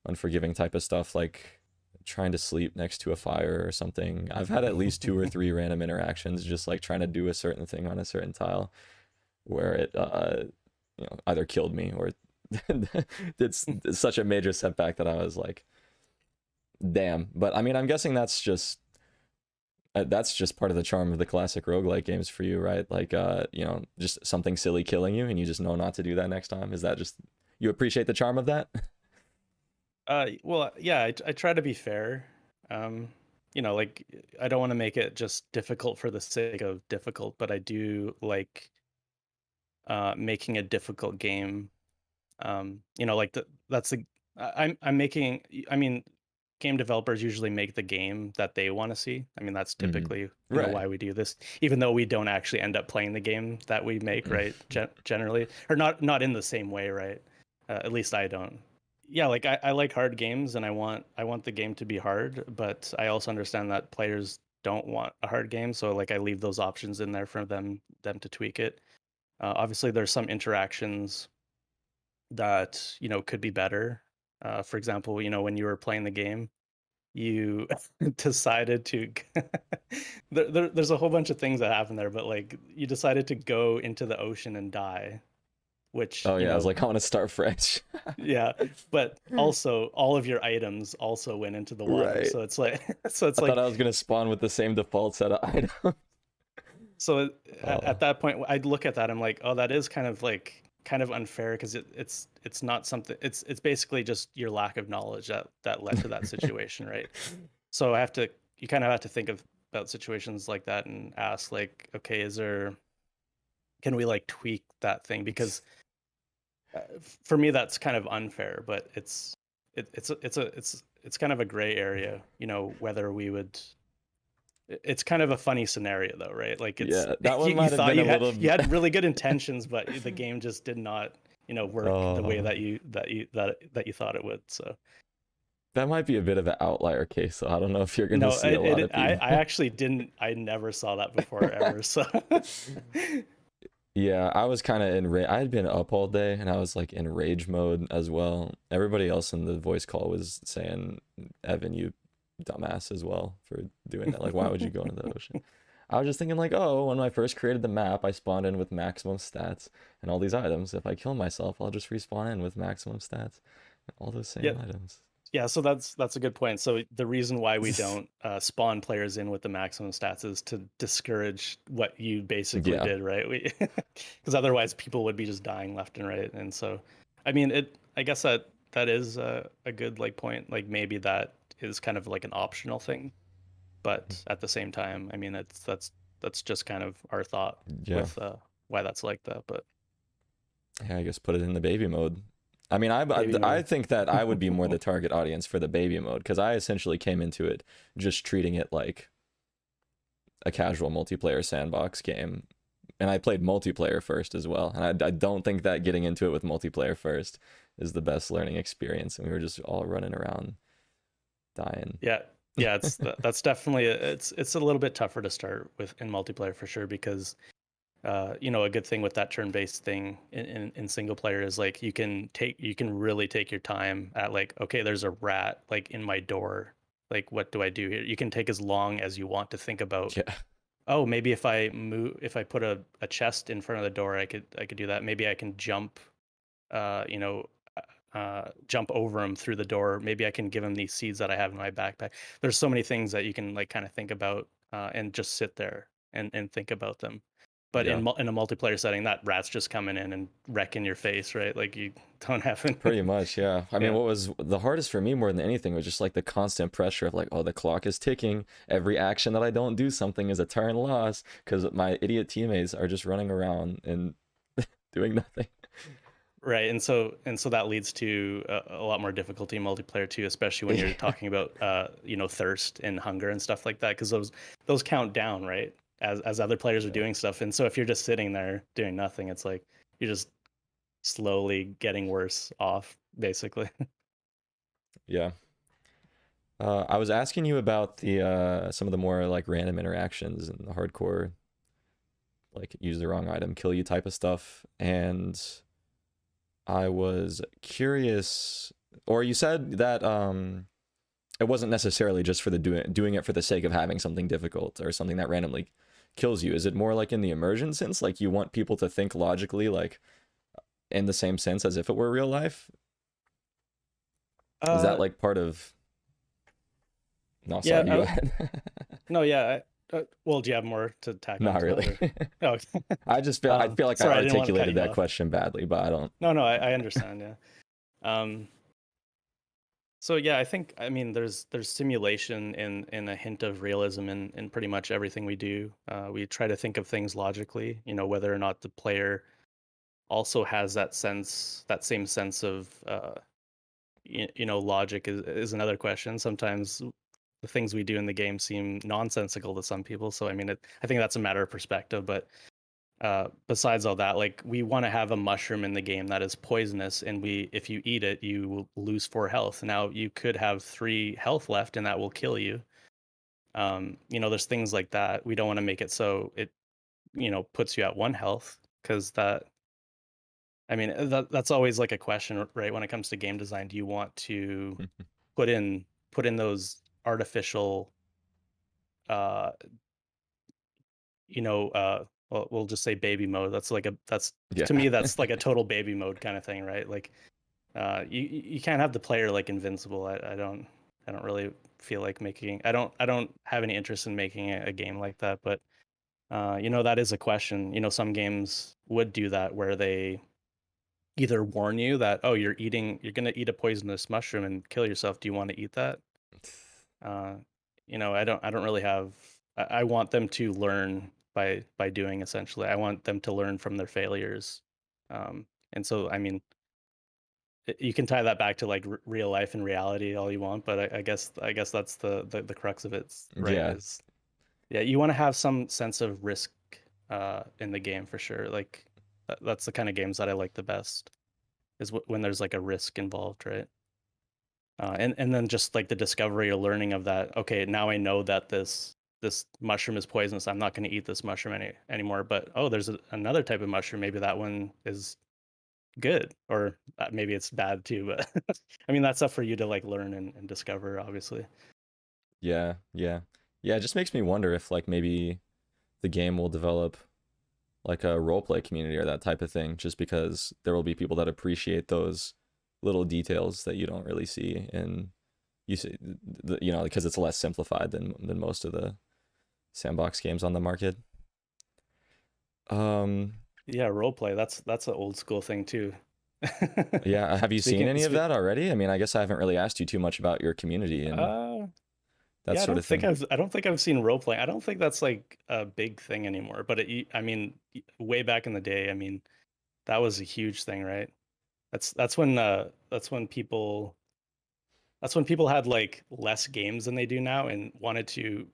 unforgiving type of stuff, like trying to sleep next to a fire or something. I've had at least two or three random interactions just like trying to do a certain thing on a certain tile where it either killed me or it's such a major setback that I was like, damn. But I mean, I'm guessing that's just part of the charm of the classic roguelike games for you, right? Like, just something silly killing you and you just know not to do that next time. Is that just, you appreciate the charm of that? Well, yeah, I try to be fair. Um, like I don't want to make it just difficult for the sake of difficult, but I do like making a difficult game. Like that's the I'm making. I mean, game developers usually make the game that they want to see. I mean, that's Hmm. typically Right. why we do this, even though we don't actually end up playing the game that we make, right? Generally, or not in the same way, right? At least I don't. Yeah, like I like hard games and I want the game to be hard, but I also understand that players don't want a hard game, so like I leave those options in there for them to tweak it. Obviously, there's some interactions that could be better. For example, when you were playing the game, you decided to there's a whole bunch of things that happen there, but like you decided to go into the ocean and die, which Oh yeah, I was like, I want to start fresh. yeah, but also all of your items also went into the water, Right. so it's like so it's I thought like I was gonna spawn with the same default set of items. so at Oh, that point I'd look at that, I'm like, oh, that is kind of unfair because it's not something, it's basically just your lack of knowledge that led to that situation, right? So you kind of have to think about situations like that and ask like, okay, can we like tweak that thing? Because for me that's kind of unfair, but it's kind of a gray area, whether we would. It's kind of a funny scenario though, right? Like it's yeah, that one you might have thought been a little. you had really good intentions, but the game just did not, work the way Oh, that you thought it would. So that might be a bit of an outlier case. So I don't know if you're gonna no, see a lot of I people. actually didn't. I never saw that before ever. So Yeah, I was kind of in I had been up all day and I was like in rage mode as well. Everybody else in the voice call was saying, Evan, you dumbass as well for doing that. Like, why would you go into the ocean? I was just thinking like, oh, when I first created the map, I spawned in with maximum stats and all these items. If I kill myself, I'll just respawn in with maximum stats and all those yeah, same items. yeah. So that's a good point. So the reason why we don't spawn players in with the maximum stats is to discourage what you basically Yeah. did, right? Because otherwise people would be just dying left and right. And so, I mean, I guess that is a good like point. Like maybe that is kind of like an optional thing, but at the same time, I mean, that's just kind of our thought Yeah. with why that's like that. But Yeah, I guess put it in the baby mode. I mean, baby I mode. think that I would be more the target audience for the baby mode because I essentially came into it just treating it like a casual multiplayer sandbox game. And I played multiplayer first as well. And I don't think that getting into it with multiplayer first is the best learning experience. And we were just all running around dying. Yeah, yeah, that's definitely it's a little bit tougher to start with in multiplayer for sure because a good thing with that turn-based thing in single player is like you can really take your time at like, okay, there's a rat like in my door. Like, what do I do here? You can take as long as you want to think about, Yeah. oh, maybe if I put a chest in front of the door, I could do that. Maybe I can jump, uh, you know, jump over him through the door. Maybe I can give him these seeds that I have in my backpack. There's so many things that you can like kind of think about and just sit there and think about them. But Yeah. in a multiplayer setting, that rat's just coming in and wrecking your face, right? Like you don't have Pretty much, yeah. I mean, yeah. what was the hardest for me more than anything was just like the constant pressure of like, oh, the clock is ticking. Every action that I don't do something is a turn loss because my idiot teammates are just running around and doing nothing. Right, and so that leads to a lot more difficulty in multiplayer too, especially when you're Yeah. talking about thirst and hunger and stuff like that, because those count down, right? As other players are Yeah. doing stuff, and so if you're just sitting there doing nothing, it's like you're just slowly getting worse off, basically. Yeah. I was asking you about the some of the more like random interactions and the hardcore like use the wrong item, kill you type of stuff, and I was curious, or you said that it wasn't necessarily just for the doing it for the sake of having something difficult or something that randomly kills you. Is it more like in the immersion sense, like you want people to think logically, like in the same sense as if it were real life? Is that uh, like part of? No, yeah, sorry, you go ahead. no, yeah. Well, do you have more to tack Not onto that, really. or? Oh, I just feel I feel like I sorry, I didn't want to cut articulated you that off. question badly, but I don't. No, no, I understand. Yeah. Um, So yeah, I mean there's simulation in a hint of realism in pretty much everything we do. We try to think of things logically, whether or not the player also has that same sense of logic is another question. Sometimes the things we do in the game seem nonsensical to some people. So I mean, I think that's a matter of perspective. But besides all that, like we want to have a mushroom in the game that is poisonous, and if you eat it, you will lose 4 health. Now you could have 3 health left, and that will kill you. There's things like that. We don't want to make it so it puts you at 1 health because that. I mean, that's always like a question, right? When it comes to game design, do you want to put in those artificial uh well, we'll just say baby mode. That's Yeah. to me that's like a total baby mode kind of thing, right? Like you can't have the player like invincible. I don't really feel like making I don't have any interest in making a game like that, but that is a question. Some games would do that where they either warn you that, oh, you're gonna eat a poisonous mushroom and kill yourself. Do you want to eat that? Uh, I don't really have. I want them to learn by doing. Essentially, I want them to learn from their failures. And so, I mean, you can tie that back to like real life and reality all you want, but I guess that's the crux of it, right? Yeah. Is yeah, you want to have some sense of risk in the game for sure. Like that's the kind of games that I like the best is when there's like a risk involved, right? And then just like the discovery or learning of that. Okay, now I know that this mushroom is poisonous. I'm not going to eat this mushroom anymore. But oh, there's another type of mushroom. Maybe that one is good, or maybe it's bad too. But I mean, that's up for you to like learn and discover, obviously. Yeah. Yeah. Yeah. It just makes me wonder if like maybe the game will develop like a roleplay community or that type of thing, just because there will be people that appreciate those little details that you don't really see in you see, because it's less simplified than most of the sandbox games on the market. Um, Yeah, role play. That's an old school thing too. yeah, have you seen Speaking, any of spe that already? I mean, I guess I haven't really asked you too much about your community and uh, that yeah, sort of thing. I don't think I've seen role play. I don't think that's like a big thing anymore. But I mean, way back in the day, I mean, that was a huge thing, right? That's when people had like less games than they do now and wanted to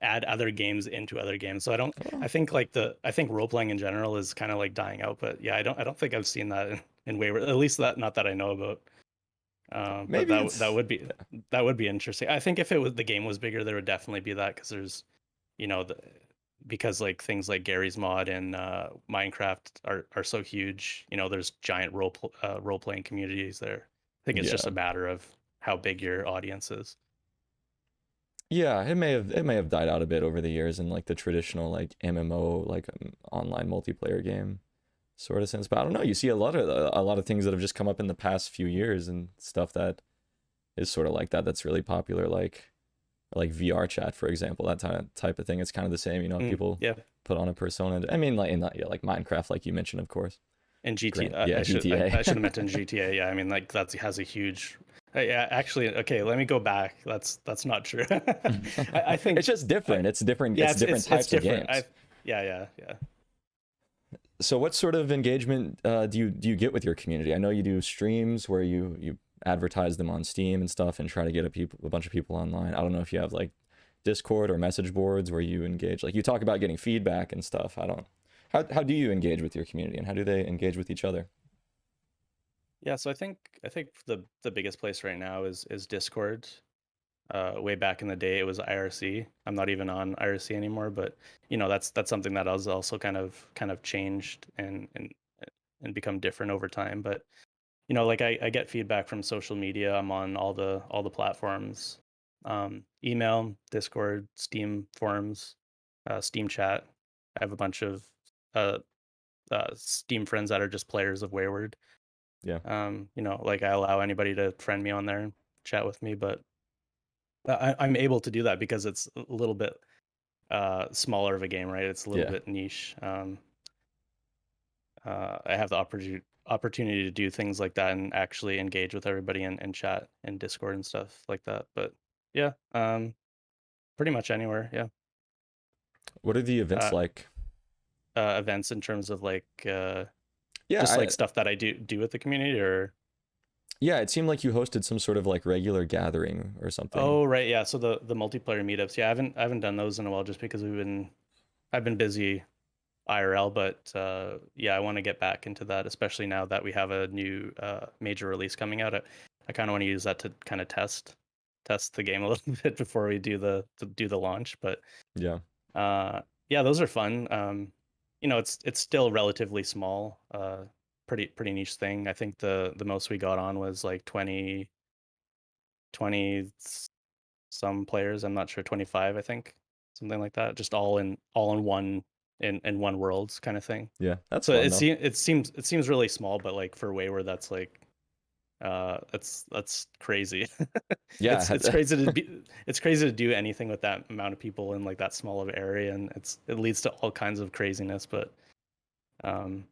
add other games into other games. So Oh, I think role playing in general is kind of like dying out. But yeah, I don't think I've seen that in Wayward, at least that not that I know about. But maybe it's that would be interesting. I think if the game was bigger, there would definitely be that because there's you know the because like things like Gary's mod and Minecraft are so huge. There's giant role playing communities there. I think it's just a yeah. matter of how big your audience is. Yeah, it may have died out a bit over the years in like the traditional like MMO like online multiplayer game sort of sense. But I don't know, you see a lot of things that have just come up in the past few years and stuff that is sort of like that that's really popular like VR chat for example, that type of thing. It's kind of the same, people Yeah, put on a persona. I mean like in that, yeah, like Minecraft like you mentioned, of course. and GT. Yeah, I GTA. should have mentioned GTA. Yeah, I mean like that has a huge. Yeah, actually, okay. Let me go back. That's not true. I It's think. just different. It's different. Yeah, It's it's different it's it's types of different. games. Yeah. So what sort of engagement do you get with your community? I know you do streams where you advertise them on Steam and stuff and try to get a bunch of people online. I don't know if you have like Discord or message boards where you engage. Like you talk about getting feedback and stuff. I don't. How do you engage with your community and how do they engage with each other? Yeah, so I think the biggest place right now is Discord. Way back in the day, it was IRC. I'm not even on IRC anymore, but that's something that has also kind of changed and become different over time. But like I get feedback from social media. I'm on all the platforms, email, Discord, Steam forums, Steam chat. I have a bunch of uh, Steam friends that are just players of Wayward. Yeah. Like I allow anybody to friend me on there and chat with me, but I'm able to do that because it's a little bit smaller of a game, right? It's a little Yeah. bit niche. I have the opportunity to do things like that and actually engage with everybody and chat and Discord and stuff like that. But yeah, pretty much anywhere. Yeah. What are the events Uh, like? Events in terms of like Yeah, just like I stuff that I do with the community, or yeah, it seemed like you hosted some sort of like regular gathering or something. oh right, yeah. So the multiplayer meetups, yeah, I haven't done those in a while just because I've been busy IRL, but yeah, I want to get back into that, especially now that we have a new major release coming out. I kind of want to use that to kind of test the game a little bit before we do the launch. But Yeah. uh, yeah, those are fun. It's still relatively small, pretty niche thing. I think the most we got on was like 20 some players. I'm not sure, 25, I think, something like that. Just all in one in one worlds kind of thing. Yeah, that's So fun it though. seems it seems really small, but like for Wayward, that's like that's crazy. Yeah, It's crazy to be it's crazy to do anything with that amount of people in like that small of an area, and it leads to all kinds of craziness. But um,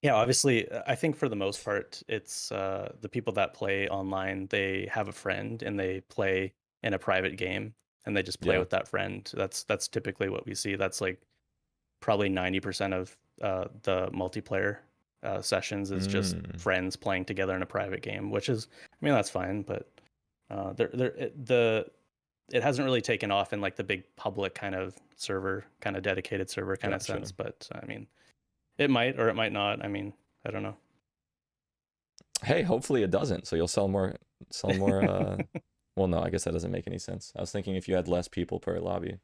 yeah, obviously, I think for the most part, it's the people that play online, they have a friend and they play in a private game and they just play yeah. with that friend. That's typically what we see. That's like probably 90% of the multiplayer sessions is just Mm. friends playing together in a private game, which is, I mean, that's fine, but it hasn't really taken off in like the big public kind of server, kind of dedicated server kind of Gotcha. sense. But I mean, it might or it might not. I mean, I don't know. Hey, hopefully it doesn't. So you'll sell more well no, I guess that doesn't make any sense. I was thinking if you had less people per lobby.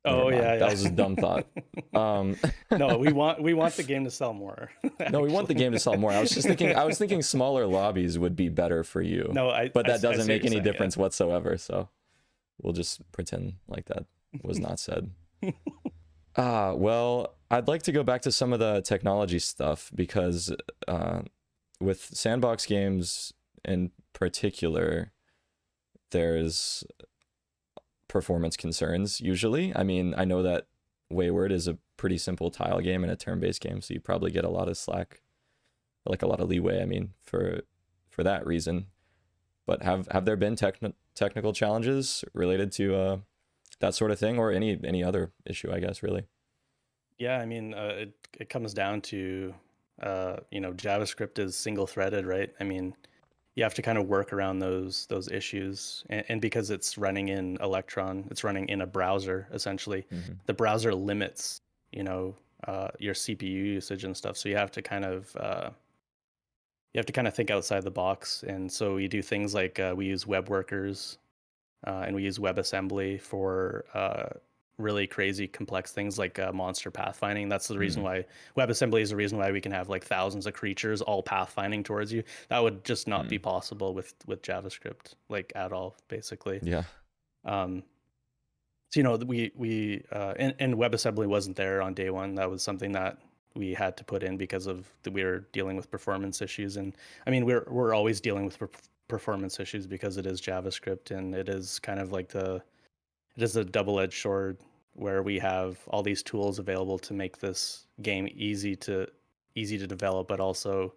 Never Oh mind. That yeah, was a dumb thought. yeah. Um No, we want the game to sell more, No, we want the actually. game to sell more. I was thinking smaller lobbies would be better for you. No, I, But I that I doesn't see what make you're any saying, yeah. difference whatsoever, so we'll just pretend like that was not said. Well, I'd like to go back to some of the technology stuff because uh, with sandbox games in particular, there's performance concerns usually. I mean, I know that Wayward is a pretty simple tile game and a turn-based game, so you probably get a lot of slack, like a lot of leeway. I mean, for that reason. But have there been technical challenges related to that sort of thing, or any other issue? I guess really. Yeah, I mean, it comes down to JavaScript is single threaded, right? I mean, you have to kind of work around those issues, and because it's running in Electron, it's running in a browser essentially. Hmm. The browser limits, your CPU usage and stuff, so you have to kind of think outside the box. And so we do things like we use web workers and we use WebAssembly for really crazy complex things like monster pathfinding. That's the reason Mm. why WebAssembly is the reason why we can have like thousands of creatures all pathfinding towards you. That would just not be Mm. possible with JavaScript, like at all, basically. Yeah. Um, so and WebAssembly wasn't there on day one. That was something that we had to put in because we were dealing with performance issues. And I mean, we're always dealing with performance issues because it is JavaScript, and it is kind of like it is a double-edged sword where we have all these tools available to make this game easy to develop, but also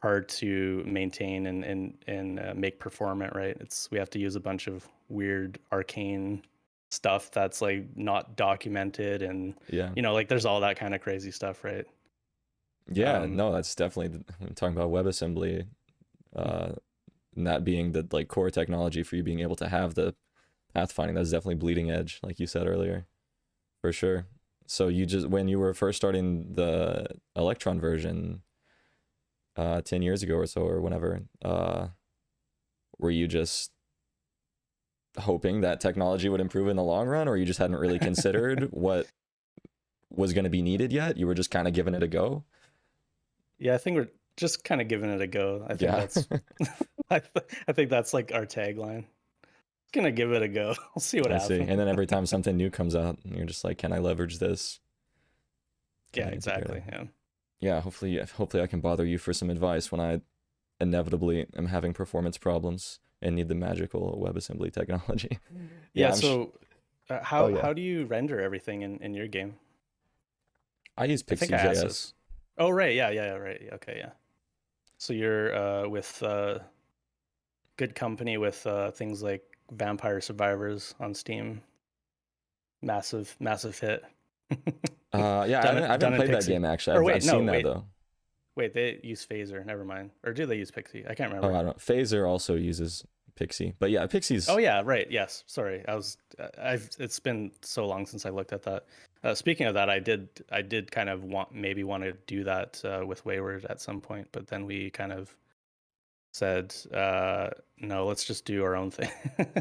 hard to maintain and make performant, right? We have to use a bunch of weird arcane stuff that's like not documented, and Yeah. like there's all that kind of crazy stuff, right? Yeah. Um No, that's definitely I'm talking about WebAssembly, uh, and that being the like core technology for you being able to have the pathfinding. That's definitely bleeding edge, like you said earlier, for sure. So you just when you were first starting the Electron version, 10 years ago or so, or whenever, were you just hoping that technology would improve in the long run, or you just hadn't really considered what was going to be needed yet? You were just kind of giving it a go? yeah, I think we're just kind of giving it a go. I think Yeah. that's I think that's like our tagline. Gonna give it a go. We'll see what I see. happens. And then every time something new comes out, you're just like, can I leverage this? Can Yeah, I integrate exactly. it? Yeah. Yeah, hopefully I can bother you for some advice when I inevitably am having performance problems and need the magical WebAssembly technology. Yeah, Yeah, so oh how yeah. how do you render everything in your game? I use I think I asked this. Pixie.js. Oh, right. Yeah, yeah, right. Okay, yeah. So you're with good company with things like Vampire Survivors on Steam. Massive, massive hit. Yeah, I haven't Done in played that Pixie. game actually. Or I've wait, no, seen that wait, though. wait. They use Phaser. Never mind. Or do they use Pixie? I can't Oh, remember. I don't. Phaser also uses Pixie, but yeah, Oh Pixie's. yeah, right. Yes. Sorry. I've. It's been so long since I looked at that. Speaking of that, I did kind of want to do that with Wayward at some point, but then we kind of said, no, let's just do our own thing.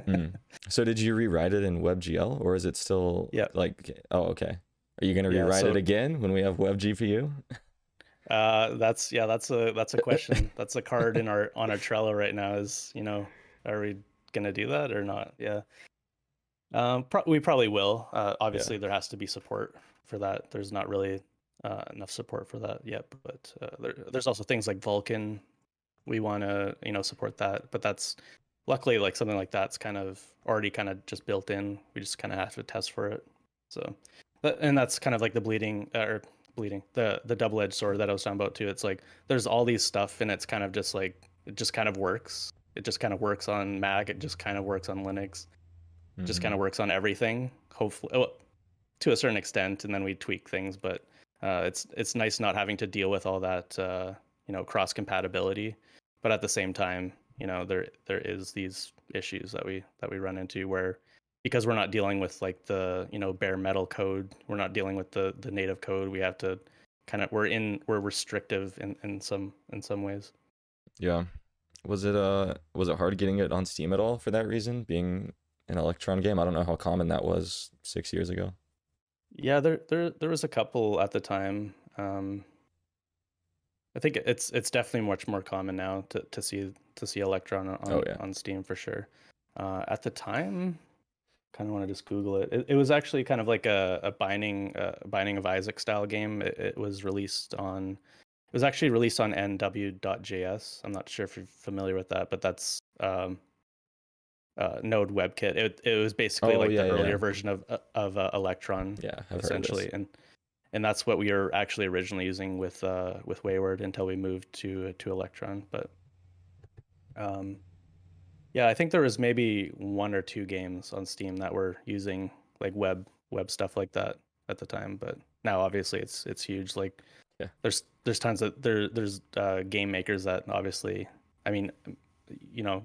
Hmm. So did you rewrite it in WebGL or is it still Yeah. like? Oh, okay. Are you gonna Yeah. rewrite it So again when we have WebGPU? that's a question. That's a card in our on our Trello right now. Is are we gonna do that or not? Yeah. We probably will. Yeah. Obviously, there has to be support for that. There's not really enough support for that yet, but there's also things like Vulkan. We want to, support that, but that's luckily like something like that's kind of already kind of just built in. We just kind of have to test for it. So, and that's kind of like the the double-edged sword that I was talking about too. It's like there's all these stuff, and it's kind of just like it just kind of works. It just kind of works on Mac. It just kind of works on Linux. Just Hmm. kind of works on everything. Hopefully, to a certain extent, and then we tweak things. But it's nice not having to deal with all that cross compatibility. But at the same time, there is these issues that we run into where because we're not dealing with like the bare metal code, we're not dealing with the native code. We have to we're restrictive in some ways. Yeah. Was it hard getting it on Steam at all for that reason? Being an Electron game, I don't know how common that was 6 years ago. Yeah, there was a couple at the time. I think it's definitely much more common now to see Electron Oh yeah. on Steam for sure. At the time, kind of want to just Google it. It was actually kind of like a Binding of Isaac style game. It was released on. It was actually released on nw.js. I'm not sure if you're familiar with that, but that's Node WebKit. It was basically Oh like yeah, the yeah, yeah. earlier version of Electron, Yeah, I've heard of this. essentially, and that's what we were actually originally using with Wayward until we moved to Electron. But um, yeah, I think there was maybe one or two games on Steam that were using like web stuff like that at the time. But now obviously it's huge. Like Yeah. there's tons of there's game makers that obviously, I mean,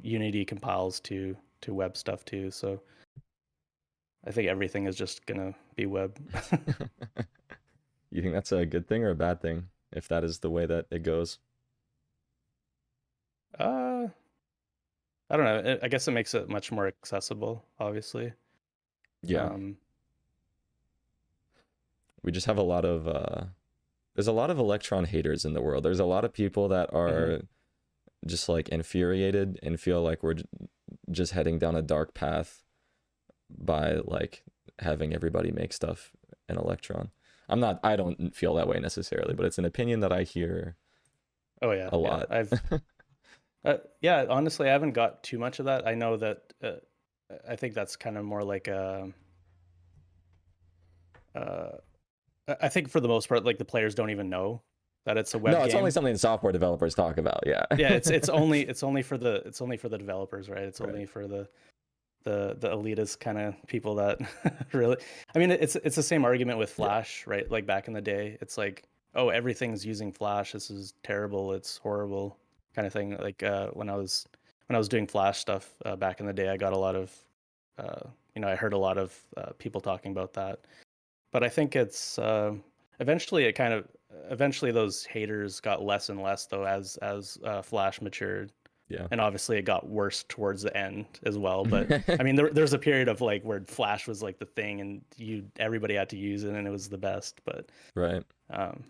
Unity compiles to web stuff too. So I think everything is just gonna be web. You think that's a good thing or a bad thing if that is the way that it goes? uh I don't know. I guess it makes it much more accessible, obviously. Yeah. Um, We just have a lot of there's a lot of Electron haters in the world. There's a lot of people that mhm. are just like infuriated and feel like we're just heading down a dark path by like having everybody make stuff in Electron. I don't feel that way necessarily, but it's an opinion that I hear Oh yeah, a yeah. lot. Yeah. Honestly, I haven't got too much of that. I know that. I think that's kind of more like uh, I think for the most part, like the players don't even know that it's a web No, it's only game. something software developers talk about. Yeah. Yeah, it's only for the developers, right? It's Right. only for the elitist kind of people that really. I mean, it's the same argument with Yeah. Flash, right? Like back in the day, it's like, oh, everything's using Flash. This is terrible. It's horrible, kind of thing. Like when I was doing Flash stuff back in the day, I got a lot of, uh, I heard a lot of people talking about that. But I think it's eventually it kind of eventually those haters got less and less though as Flash matured, Yeah. and obviously it got worse towards the end as well. But I mean, there's a period of like where Flash was like the thing, and everybody had to use it, and it was the best. But Right. um,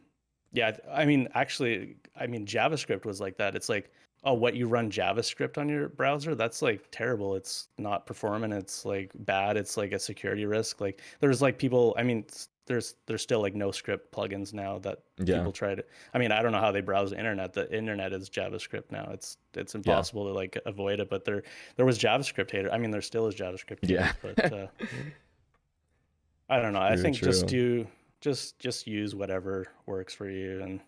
yeah, I mean, actually, I mean, JavaScript was like that. It's like, oh, what you run JavaScript on your browser? That's like terrible. It's not performant. It's like bad. It's like a security risk. Like there's like people. I mean, there's still like no script plugins now that Yeah. people try to. I mean, I don't know how they browse the internet. The internet is JavaScript now. It's Yeah. impossible to like avoid it. But there was JavaScript haters. I mean, there still is JavaScript Yeah. haters, but I don't know. I True, think just true. just use whatever works for you, and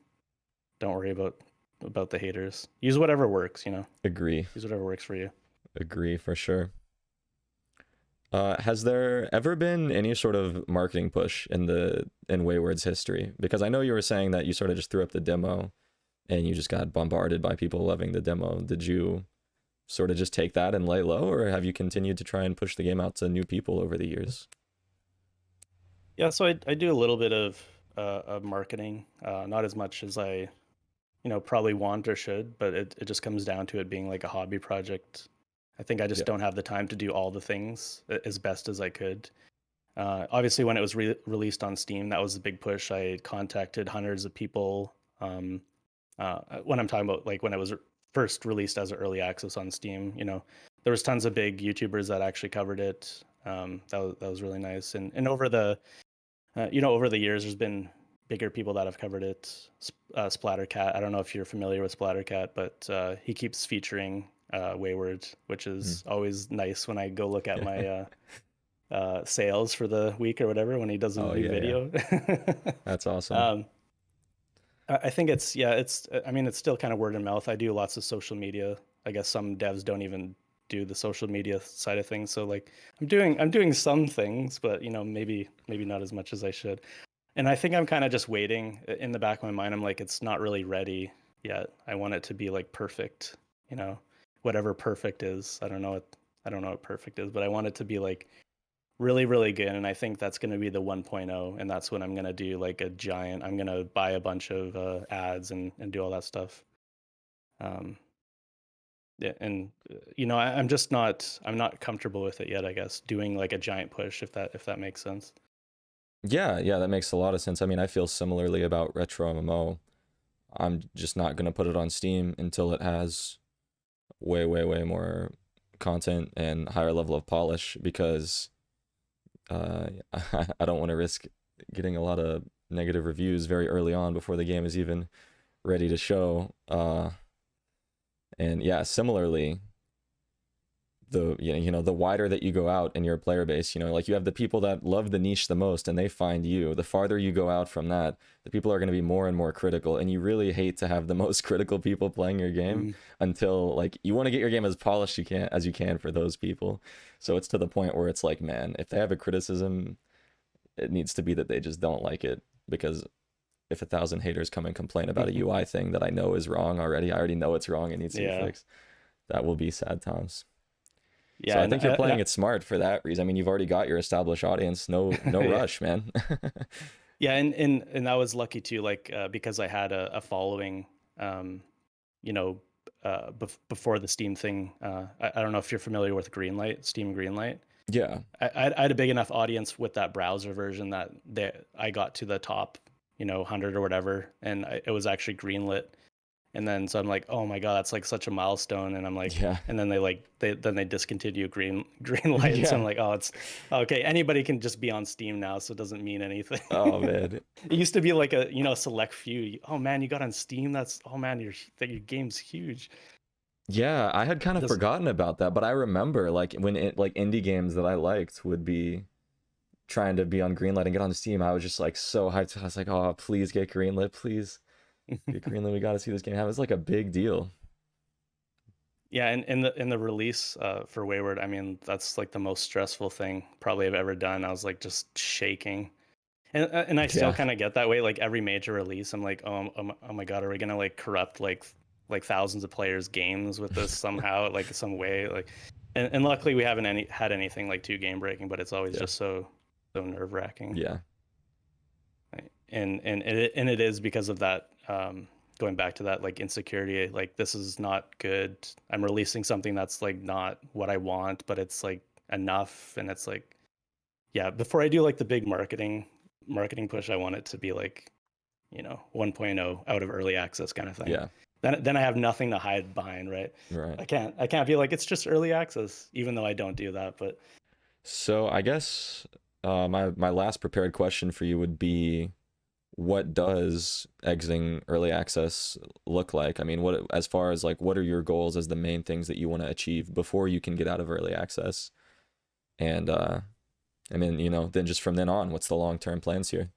don't worry about the haters. Use whatever works, you know. Agree. Use whatever works for you. Agree for sure. Has there ever been any sort of marketing push in Wayward's history? Because I know you were saying that you sort of just threw up the demo and you just got bombarded by people loving the demo. Did you sort of just take that and lay low, or have you continued to try and push the game out to new people over the years? Yeah, so I do a little bit of marketing, not as much as I, probably want or should, but it just comes down to it being like a hobby project. I think I just Yeah. don't have the time to do all the ththings as best as I could. Obviously, when it was released on Steam, that was a big push. I contacted hundreds of people. When I'm talking about like when it was first released as an early access on Steam, there was tons of big YouTubers that actually covered it. That was really nice. And over the years, there's been bigger people that have covered it. Splattercat. I don't know if you're familiar with Splattercat, but he keeps featuring Wayward, which is always nice when I go look at my sales for the week or whatever when he does a Oh new yeah, yeah. video. That's awesome. um, I think I mean, it's still kind of word of mouth. I do lots of social media. I guess some devs don't even do the social media side of things. So like I'm doing some things, but maybe not as much as I should. And I think I'm kind of just waiting in the back of my mind. I'm like, it's not really ready yet. I want it to be like perfect, you know, whatever perfect is. I don't know what perfect is, but I want it to be like really, really good. And I think that's going to be the 1.0. And that's when I'm going to do like I'm going to buy a bunch of ads and do all that stuff. Um, yeah, and I'm not comfortable with it yet, I guess, doing like a giant push, if that makes sense. Yeah, yeah, that makes a lot of sense. I mean, I feel similarly about RetroMMO. I'm just not gonna put it on Steam until it has way, way, way more content and higher level of polish because I don't want to risk getting a lot of negative reviews very early on before the game is even ready to show. And yeah, similarly, the wider that you go out in your player base, like you have the people that love the niche the most and they find you. The farther you go out from that, the people are going to be more and more critical, and you really hate to have the most critical people playing your game Mm. until like you want to get your game as polished as you can for those people. So it's to the point where it's like, man, if they have a criticism, it needs to be that they just don't like it, because if 1,000 haters come and complain about a UI thing that I know is wrong already, I already know it's wrong, it needs to be Yeah. fixed. That will be sad times. So Yeah, I and think you're playing it smart for that reason. I mean, you've already got your established audience. No yeah. rush, man. Yeah, and I was lucky too, like because I had a following, um, you know, before the Steam thing. I don't know if you're familiar with Greenlight, Steam Greenlight. Yeah. I had a big enough audience with that browser version that I got to the top, 100 or whatever, and it was actually greenlit. And then so I'm like, oh my god, that's like such a milestone. And I'm like, Yeah. and then they discontinue green light. So I'm Yeah. like, oh, it's okay. Anybody can just be on Steam now, so it doesn't mean anything. Oh man. It used to be like a select few. Oh man, you got on Steam. Oh man, your game's huge. Yeah, I had kind of Does forgotten about that, but I remember like when like indie games that I liked would be trying to be on Greenlight and get on Steam. I was just like so hyped. I was like, oh, please get greenlit, please get greenlit. We got to see this game happen. It's like a big deal. Yeah, and in the release for Wayward, I mean, that's like the most stressful thing probably I've ever done. I was like just shaking. And I still Yeah. kind of get that way. Like every major release, I'm like, oh my God, are we gonna like corrupt like thousands of players' games with this somehow, like some way, like, and luckily we haven't had anything like too game breaking, but it's always Yeah. just so nerve wracking. Yeah. And it is because of that. Going back to that like insecurity, like this is not good. I'm releasing something that's like not what I want, but it's like enough, and it's like, yeah, before I do like the big marketing push, I want it to be like, 1.0 out of early access kind of thing. Yeah. Then I have nothing to hide behind, right? Right. I can't be like it's just early access, even though I don't do that. But So I guess my last prepared question for you would be, what does exiting early access look like? I mean, what, as far as like, what are your goals as the main things that you want to achieve before you can get out of early access? And then, then just from then on, what's the long-term plans here?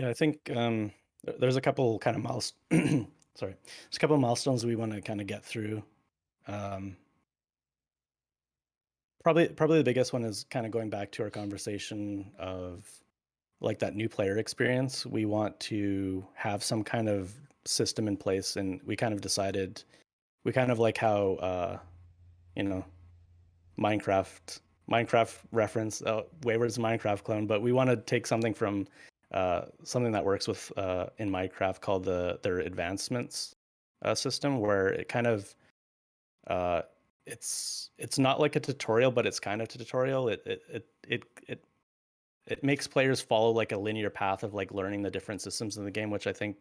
Yeah, I think there's a couple kind of sorry, there's a couple of milestones we want to kind of get through. Um, probably the biggest one is kind of going back to our conversation of like that new player experience. We want to have some kind of system in place, and we kind of decided we kind of like how you know Minecraft reference. Wayward's a Minecraft clone, but we want to take something from something that works with in Minecraft called their advancements system, where it kind of uh, it's not like a tutorial, but it's kind of a tutorial. It makes players follow like a linear path of like learning the different systems in the game, which I think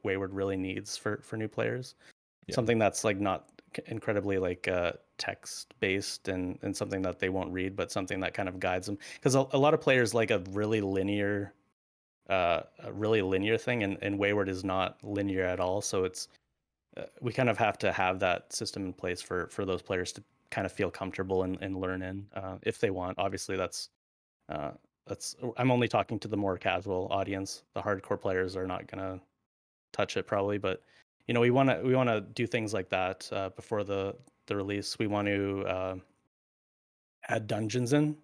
Wayward really needs for new players. Yeah. Something that's like not incredibly like text based and something that they won't read, but something that kind of guides them. Because a lot of players like a really linear thing, and Wayward is not linear at all. So it's we kind of have to have that system in place for those players to kind of feel comfortable and learn in if they want. Obviously, uh, that's I'm only talking to the more casual audience. The hardcore players are not gonna touch it probably, but we want to do things like that before the release. We want to add dungeons in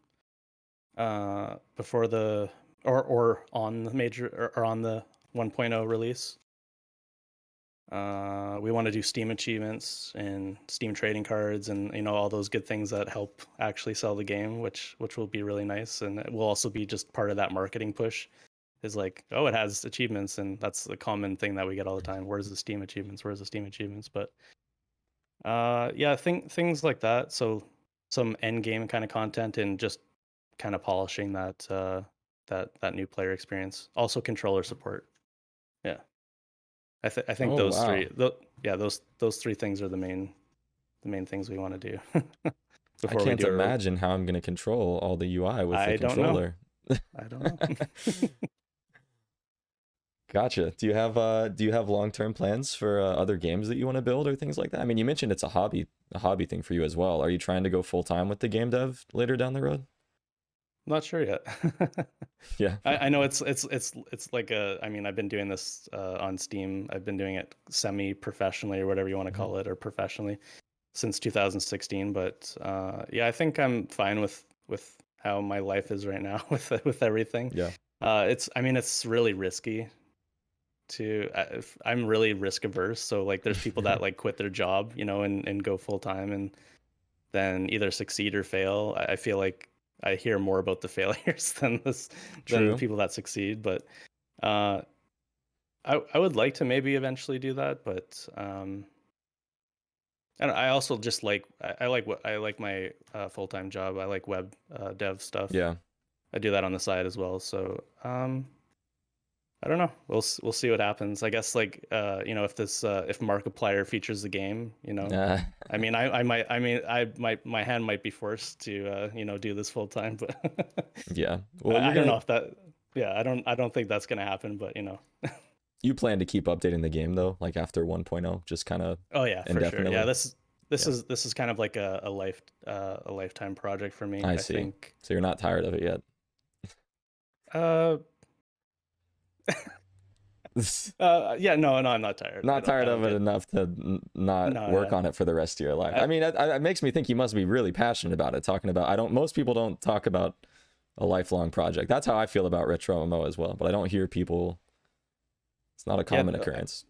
before the or on the major or on the 1.0 release. We want to do Steam achievements and Steam trading cards, and all those good things that help actually sell the game, which will be really nice, and it will also be just part of that marketing push. Is like, oh, it has achievements, and that's the common thing that we get all the time. Where's the Steam achievements? Where's the Steam achievements? But yeah, things like that. So some end game kind of content and just kind of polishing that new player experience. Also controller support. Yeah. I think Oh those wow. three yeah, those three things are the main things we want to do I before we can't do our imagine how I'm gonna control all the UI with the I don't know. controller. I don't know. Gotcha. Do you have long-term plans for other games that you want to build or things like that? I mean, you mentioned it's a hobby thing for you as well. Are you trying to go full time with the game dev later down the road? Not sure yet. Yeah. I know it's like I mean, I've been doing this on Steam. I've been doing it semi-professionally or whatever you want to Mhm. call it, or professionally since 2016. But yeah, I think I'm fine with how my life is right now with everything. Yeah. I mean, it's really risky to. I'm really risk averse, so like, there's people that like quit their job, and go full time, and then either succeed or fail. I feel like I hear more about the failures than the True. people that succeed. But uh, I would like to maybe eventually do that. But and I also just like I like what I like my full time job. I like web dev stuff. Yeah. I do that on the side as well. So I don't know. We'll see what happens. I guess like if this if Markiplier features the game, Uh, I mean, my hand might be forced to, do this full time, but yeah. Well, I don't know if that, yeah, I don't think that's gonna happen, but you plan to keep updating the game though, like after 1.0, just kind of oh yeah, for sure, yeah, indefinitely. this Yeah. is this is kind of like a lifetime project for me, I I see. think. So you're not tired of it yet. Uh, yeah, no, I'm not tired. Not I tired don't of it get enough to not no, work yeah. on it for the rest of your life. I I mean, it makes me think you must be really passionate about it. Talking about, I don't. Most people don't talk about a lifelong project. That's how I feel about RetroMMO as well. But I don't hear people. It's not a yeah, common occurrence.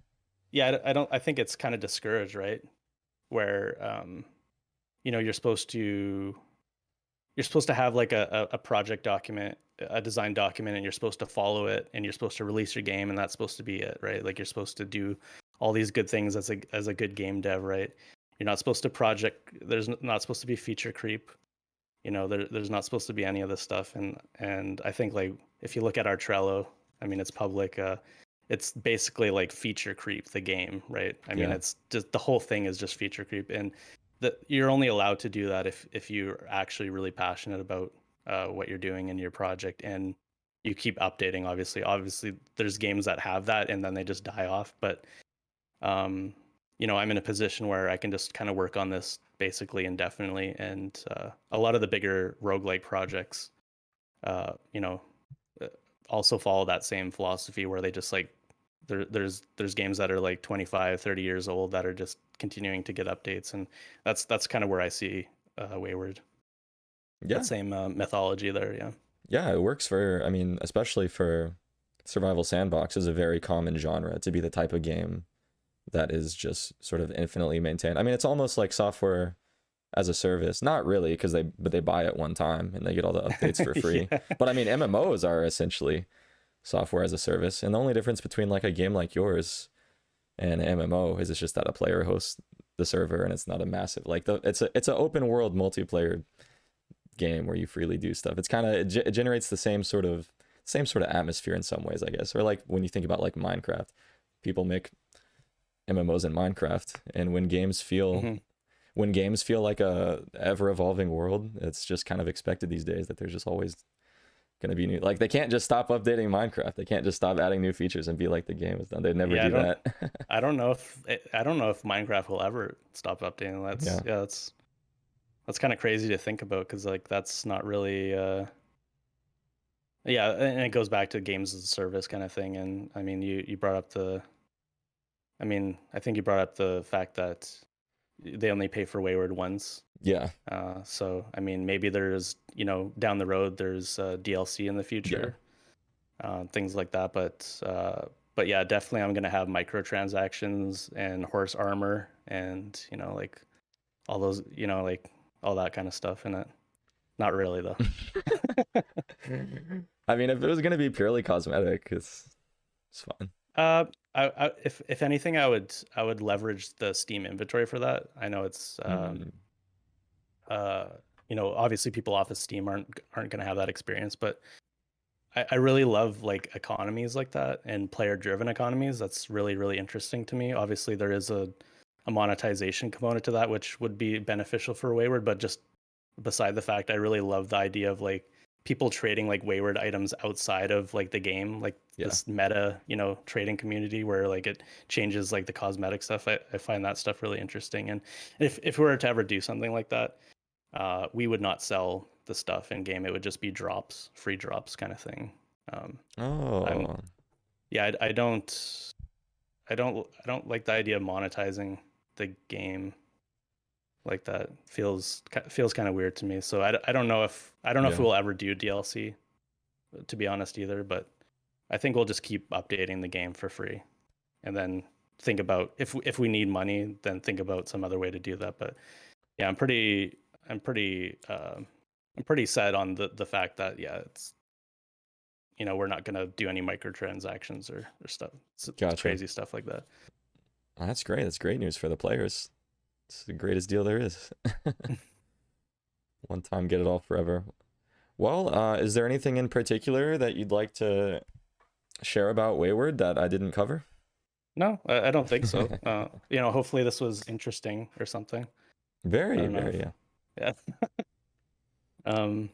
yeah, I don't. I think it's kind of discouraged, right? Where you're supposed to have like a project document, a design document, and you're supposed to follow it, and you're supposed to release your game, and that's supposed to be it, right? Like, you're supposed to do all these good things as a good game dev, right? You're not supposed to there's not supposed to be feature creep. There's not supposed to be any of this stuff, and I think, like, if you look at our Trello, I mean, it's public. It's basically like feature creep the game, right? I mean, Yeah. it's just the whole thing is just feature creep, and you're only allowed to do that if you're actually really passionate about what you're doing in your project, and you keep updating. Obviously, there's games that have that and then they just die off, but um, I'm in a position where I can just kind of work on this basically indefinitely, and a lot of the bigger roguelike projects, uh, you know, uh, also follow that same philosophy where they just like there's games that are like 25, 30 years old that are just continuing to get updates, and that's kind of where I see Wayward. That Yeah, same methodology there, yeah. yeah, it works for. I mean, especially for survival sandbox is a very common genre to be the type of game that is just sort of infinitely maintained. I mean, it's almost like software as a service. Not really, because they buy it one time and they get all the updates for free. Yeah. But I mean, MMOs are essentially software as a service, and the only difference between like a game like yours and an MMO is it's just that a player hosts the server and it's not a massive like it's an open world multiplayer game where you freely do stuff. It's kind of it generates the same sort of atmosphere in some ways, I guess. Or like when you think about like Minecraft, people make MMOs in Minecraft, and Hmm. when games feel like a ever evolving world, it's just kind of expected these days that there's just always going to be new. Like they can't just stop updating Minecraft. They can't just stop adding new features and be like the game is done. They'd never Yeah, do that. I don't know if Minecraft will ever stop updating. Yeah. That's kind of crazy to think about because like that's not really yeah, and it goes back to games as a service kind of thing. And I mean, you brought up I mean, I think you brought up the fact that they only pay for Wayward once. Yeah. So I mean, maybe there's, down the road there's DLC in the Yeah. future, things like that. But yeah, definitely I'm gonna have microtransactions and horse armor and like all those, like all that kind of stuff in it. Not really though. I mean, if it was going to be purely cosmetic, it's fine. Uh, if anything, I would leverage the Steam inventory for that. I know it's Mm, uh, obviously people off of Steam aren't going to have that experience, but I really love like economies like that and player driven economies. That's really, really interesting to me. Obviously, there is a monetization component to that, which would be beneficial for Wayward, but just beside the fact, I really love the idea of like people trading like Wayward items outside of like the game, like yeah. this meta, trading community where like it changes like the cosmetic stuff. I find that stuff really interesting. And if we were to ever do something like that, we would not sell the stuff in game. It would just be drops, free drops kind of thing. Um, I'm Oh, yeah, I don't like the idea of monetizing the game like that. Feels kind of weird to me. So I don't know if yeah. we'll ever do DLC, to be honest either. But I think we'll just keep updating the game for free, and then think about if we need money, then think about some other way to do that. But yeah, I'm pretty I'm pretty set on the fact that yeah, it's we're not gonna do any microtransactions or stuff. It's Gotcha. crazy stuff like that. Oh, that's great. That's great news for the players. It's the greatest deal there is. One time, get it all forever. Well, is there anything in particular that you'd like to share about Wayward that I didn't cover? No, I don't think so. Hopefully this was interesting or something. I Very, don't know very, if yeah. yeah. Um,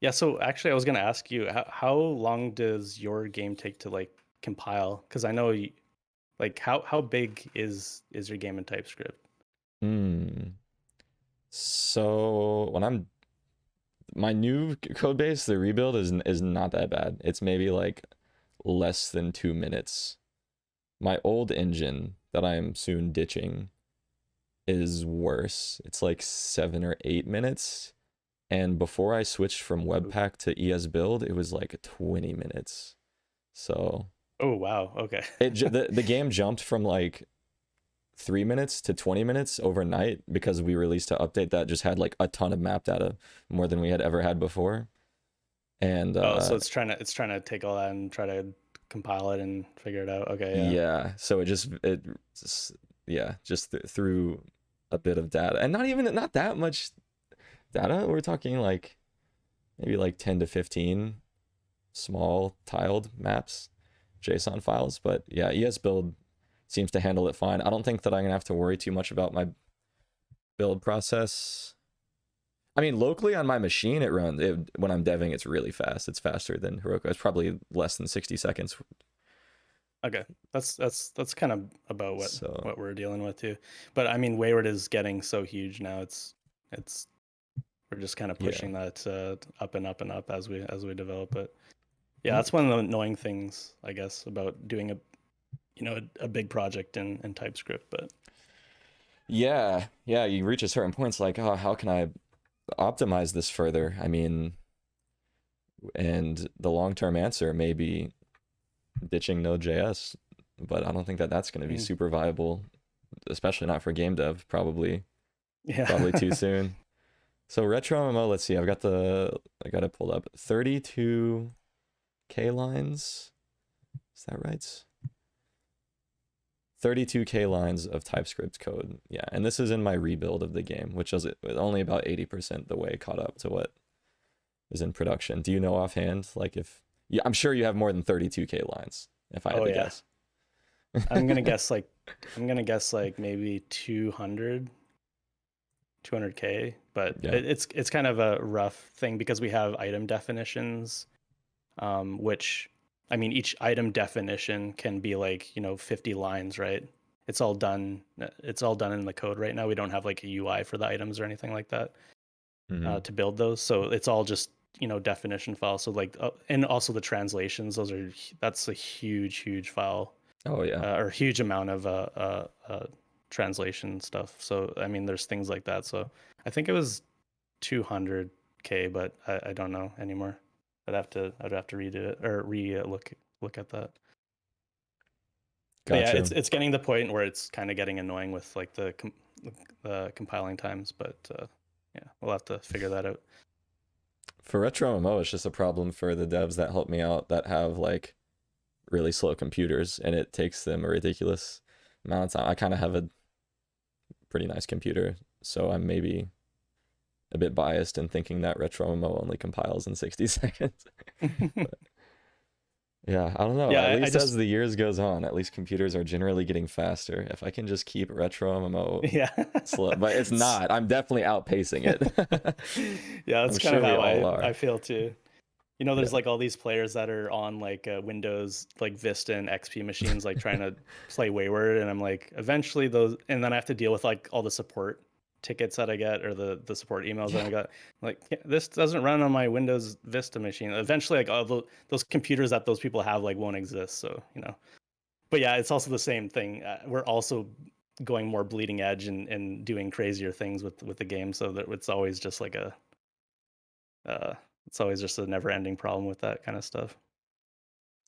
yeah. So actually, I was gonna ask you how long does your game take to like compile? Because I know like how big is your game in TypeScript? Hmm. So when I'm my new code base, the rebuild is not that bad. It's maybe like less than 2 minutes. My old engine that I'm soon ditching is worse. It's like 7 or 8 minutes. And before I switched from Webpack to ES Build, it was like 20 minutes. So Oh wow. Okay. the game jumped from like 3 minutes to 20 minutes overnight because we released an update that just had like a ton of map data, more than we had ever had before. And Oh, so it's trying to take all that and try to compile it and figure it out. Okay, yeah. yeah, so just, yeah, just through a bit of data, and not that much data. We're talking like maybe like 10 to 15 small tiled maps, JSON files. But yeah, ES Build seems to handle it fine. I don't think that I'm gonna have to worry too much about my build process. I mean, locally on my machine, when I'm deving, it's really fast. It's faster than Heroku. It's probably less than 60 seconds. Okay. That's kind of about So what we're dealing with too. But I mean, Wayward is getting so huge now. It's we're just kind of yeah, pushing that up and up and up as we develop it. Yeah, that's one of the annoying things, I guess, about doing a big project in TypeScript. But Yeah, yeah, you reach a certain point, it's like, oh, how can I optimize this further? I mean, and the long-term answer may be ditching Node.js, but I don't think that that's going to be super viable, especially not for game dev, probably yeah. too soon. So RetroMMO, let's see, I got it pulled up. 32K lines. Is that right? 32K lines of TypeScript code. Yeah, and this is in my rebuild of the game, which is only about 80% the way caught up to what is in production. Do you know offhand, like if yeah, I'm sure you have more than 32K lines, if I had Oh to yeah. guess. I'm gonna guess like maybe 200K, but Yeah. it's kind of a rough thing because we have item definitions, which I mean each item definition can be like 50 lines, right? It's all done in the code right now. We don't have like a UI for the items or anything like that Mm-hmm. to build those, so it's all just definition files. So like and also the translations, that's a huge file, Oh yeah. or huge amount of translation stuff. So I mean, there's things like that. So I think it was 200K, but I don't know anymore. I'd have to redo it or look at that. But yeah, Gotcha. it's getting to the point where it's kind of getting annoying with like the compiling times. But yeah, we'll have to figure that out. For RetroMMO, it's just a problem for the devs that help me out that have like really slow computers, and it takes them a ridiculous amount of time. I kind of have a pretty nice computer, so I'm maybe a bit biased in thinking that RetroMMO only compiles in 60 seconds. But yeah, I don't know. Yeah, At I least as just the years goes on, at least computers are generally getting faster. If I can just keep RetroMMO yeah. slow, but it's not. I'm definitely outpacing it. Yeah, I'm that's kind of sure we how all I are. feel too. There's Yeah. like all these players that are on like Windows, like Vista and XP machines, like trying to play Wayward, and I'm like, eventually those, and then I have to deal with like all the support tickets that I get or the support emails that Yeah. I got. Like, yeah, this doesn't run on my Windows Vista machine. Eventually, like all those computers that those people have like won't exist. So. But yeah, it's also the same thing. We're also going more bleeding edge and doing crazier things with the game, so that uh, it's always just a never ending problem with that kind of stuff.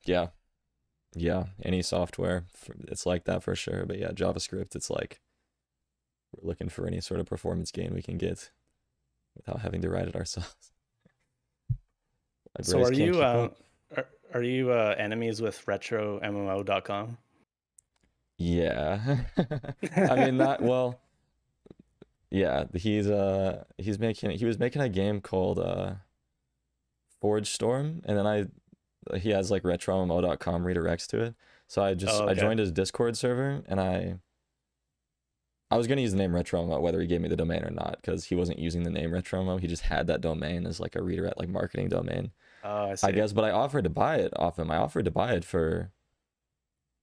Yeah. Yeah. Any software, it's like that for sure. But yeah, JavaScript, it's like we're looking for any sort of performance gain we can get without having to write it ourselves. So Libraries can't keep up. are you enemies with RetroMMO.com? Yeah. I mean not well, yeah, he was making a game called Forge Storm, and then he has like RetroMMO.com redirects to it. So Oh, I okay. joined his Discord server, and I was gonna use the name RetroMMO whether he gave me the domain or not, because he wasn't using the name RetroMMO. He just had that domain as like a redirect, like marketing domain, Oh, I I see. guess. But I offered to buy it off him. I offered to buy it for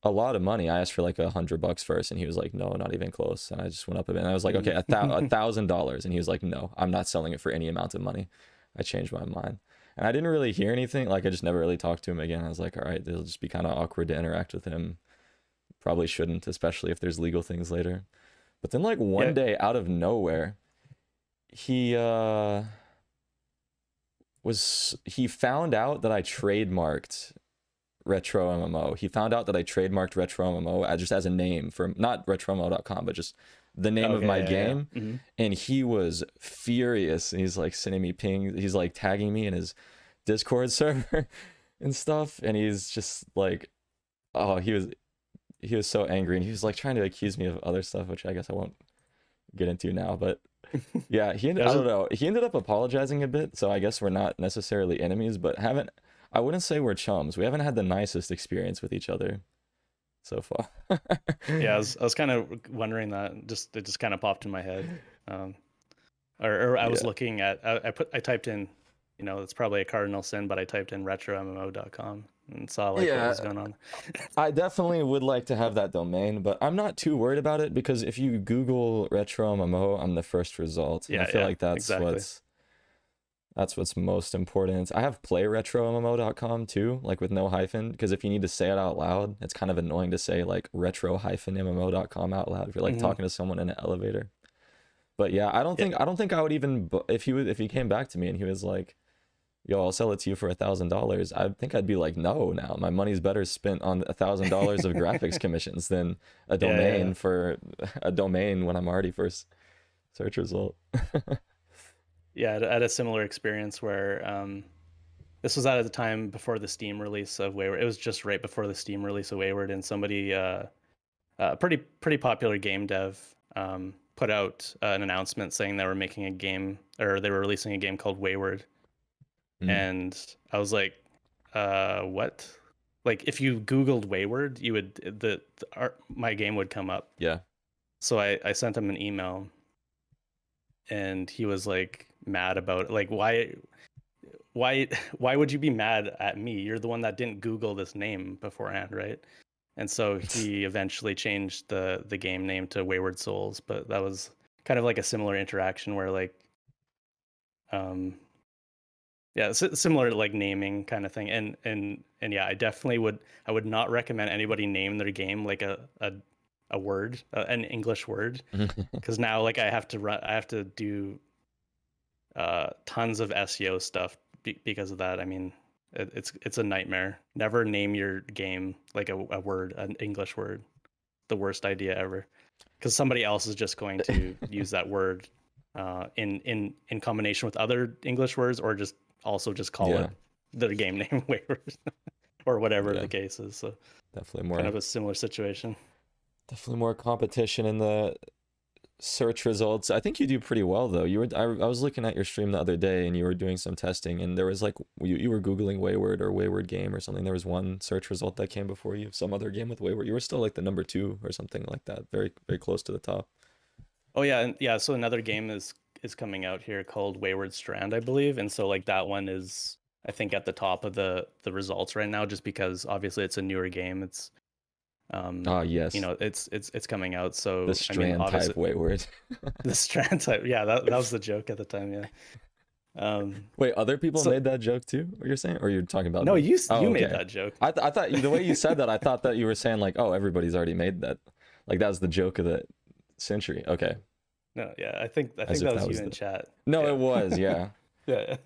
a lot of money. I asked for like $100 first, and he was like, "No, not even close." And I just went up a bit, and I was like, "Okay, $1,000," and he was like, "No, I'm not selling it for any amount of money." I changed my mind, and I didn't really hear anything. Like I just never really talked to him again. I was like, "All right, it'll just be kind of awkward to interact with him. Probably shouldn't, especially if there's legal things later." But then like Yeah. one day out of nowhere, he he found out that I trademarked Retro MMO. He found out that I trademarked Retro MMO just as a name for not RetroMMO.com, but just the name of Okay. my Yeah. Yeah. game. And he was furious. And he's like sending me pings. He's like tagging me in his Discord server and stuff. And he's just like, oh, he was so angry. And he was like trying to accuse me of other stuff, which I guess I won't get into now. But yeah, Yeah. I don't know. He ended up apologizing a bit, so I guess we're not necessarily enemies, but haven't I wouldn't say we're chums. We haven't had the nicest experience with each other so far. Yeah. I was kind of wondering that. It just kind of popped in my head. Um, or I was Yeah. looking at I typed in, it's probably a cardinal sin, but I typed in RetroMMO.com and saw like what was Yeah, going on. I definitely would like to have that domain, but I'm not too worried about it because if you Google retro MMO, I'm the first result, and I Yeah. feel Yeah. like that's Exactly. what's That's what's most important. I have playretrommo.com too, like with no hyphen, because if you need to say it out loud, it's kind of annoying to say like retro-mmo.com out loud if you're like Hmm. talking to someone in an elevator. But yeah, Yeah, I don't think I would even if he came back to me and he was like, "Yo, I'll sell it to you for $1,000." I think I'd be like, "No, now my money's better spent on $1,000 of graphics commissions than a yeah, yeah. domain for a domain when I'm already first search result." Yeah, I had a similar experience where this was at the time before the Steam release of Wayward. It was just right before the Steam release of Wayward, and somebody, pretty popular game dev, put out an announcement saying they were making a game, or they were releasing a game called Wayward, Mm, and I was like, what? Like, if you Googled Wayward, you would my game would come up. yeah. So I sent him an email, and he was like mad about it. Like, why why would you be mad at me? You're the one that didn't Google this name beforehand, right? And so he eventually changed the game name to Wayward Souls, but that was kind of like a similar interaction where like, um yeah, similar to like naming kind of thing. And yeah, I would not recommend anybody name their game like a word, an English word, because now like I have to do tons of SEO stuff because of that. I mean, it's a nightmare. Never name your game like a word, an English word. The worst idea ever, because somebody else is just going to use that word in combination with other English words, or just also just call Yeah. it their game name Wayward or whatever Yeah. the case is. So Definitely kind more of a similar situation. definitely more competition in the search results. I think you do pretty well though. I was looking at your stream the other day and you were doing some testing and there was like you were googling Wayward or Wayward game or something. There was one search result that came before you, some other game with Wayward. You were still like the number 2 or something like that. Very close to the top. Oh yeah, and yeah. So another game is coming out here called Wayward Strand, I believe, and so like that one is I think at the top of the results right now, just because obviously it's a newer game. It's Ah, you yes. know it's coming out, The so I mean strand obviously type Wayward. the Strand type, yeah, that was the joke at the time, yeah. Um, Wait, other people so made that joke too? What you're saying? Or you're talking about no, me? Oh, you made okay. that joke. I thought the way you said that, I thought that you were saying like, oh, everybody's already made that. Like that was the joke of the century. Okay. No, yeah, I As think if that was that you was in the. chat. No, it Yeah, was, yeah. yeah.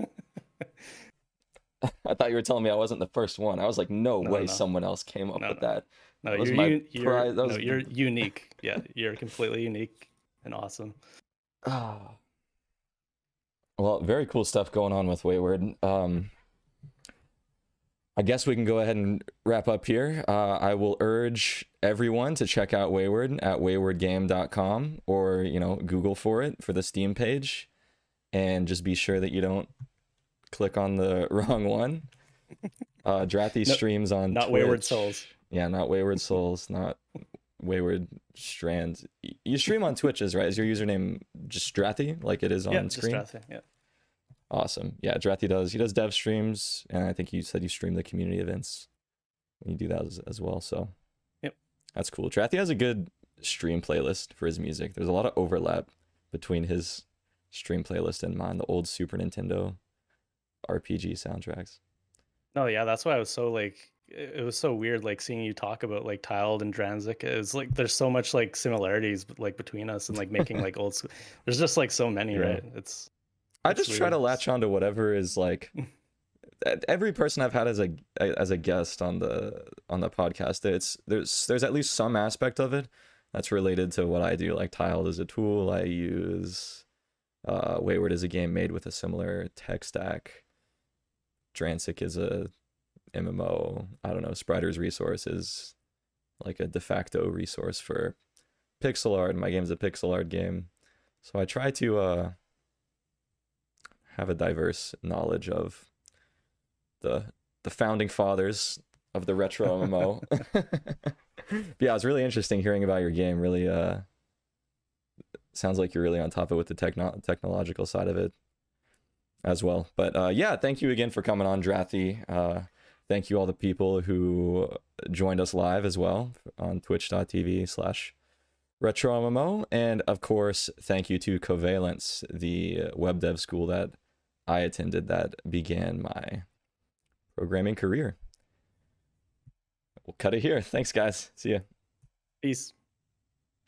I thought you were telling me I wasn't the first one. I was like, no No, no, way no, someone else came up no, with no, that. no. That was my You're prize. That no, was you're unique. Yeah, you're completely unique and awesome. ah. Well, very cool stuff going on with Wayward. I guess we can go ahead and wrap up here. I will urge everyone to check out Wayward at waywardgame.com or, Google for it for the Steam page and just be sure that you don't click on the wrong one. Drathy No, streams on not Wayward Souls. Twitch. Yeah, not Wayward Souls, not Wayward Strands. You stream on Twitches, right? Is your username just Drathy, like it is Yeah, on just screen? Drathy. Yeah. Awesome. Yeah, Drathy does. He does dev streams, and I think you said you stream the community events when you do that as well. So Yep. that's cool. Drathy has a good stream playlist for his music. There's a lot of overlap between his stream playlist and mine, the old Super Nintendo RPG soundtracks. No, yeah, that's why I was so like it was so weird like seeing you talk about like Tiled and Dranzik. It's like there's so much like similarities like between us and like making like there's just like so many, Yeah. right? I It's just try to weird. latch on to whatever is like every person I've had as a guest on the podcast. There's at least some aspect of it that's related to what I do. Like Tiled is a tool I use. Wayward is a game made with a similar tech stack. Dransic is a MMO. I don't know. Sprider's Resource is like a de facto resource for pixel art. My game's a pixel art game, so I try to have a diverse knowledge of the founding fathers of the retro MMO. Yeah, it's really interesting hearing about your game. Really, sounds like you're really on top of it with the technological side of it as well. But yeah, thank you again for coming on, Drathy. Thank you all the people who joined us live as well on twitch.tv/RetroMMO. And of course, thank you to Covalence, the web dev school that I attended that began my programming career. We'll cut it here. Thanks, guys. See ya. Peace.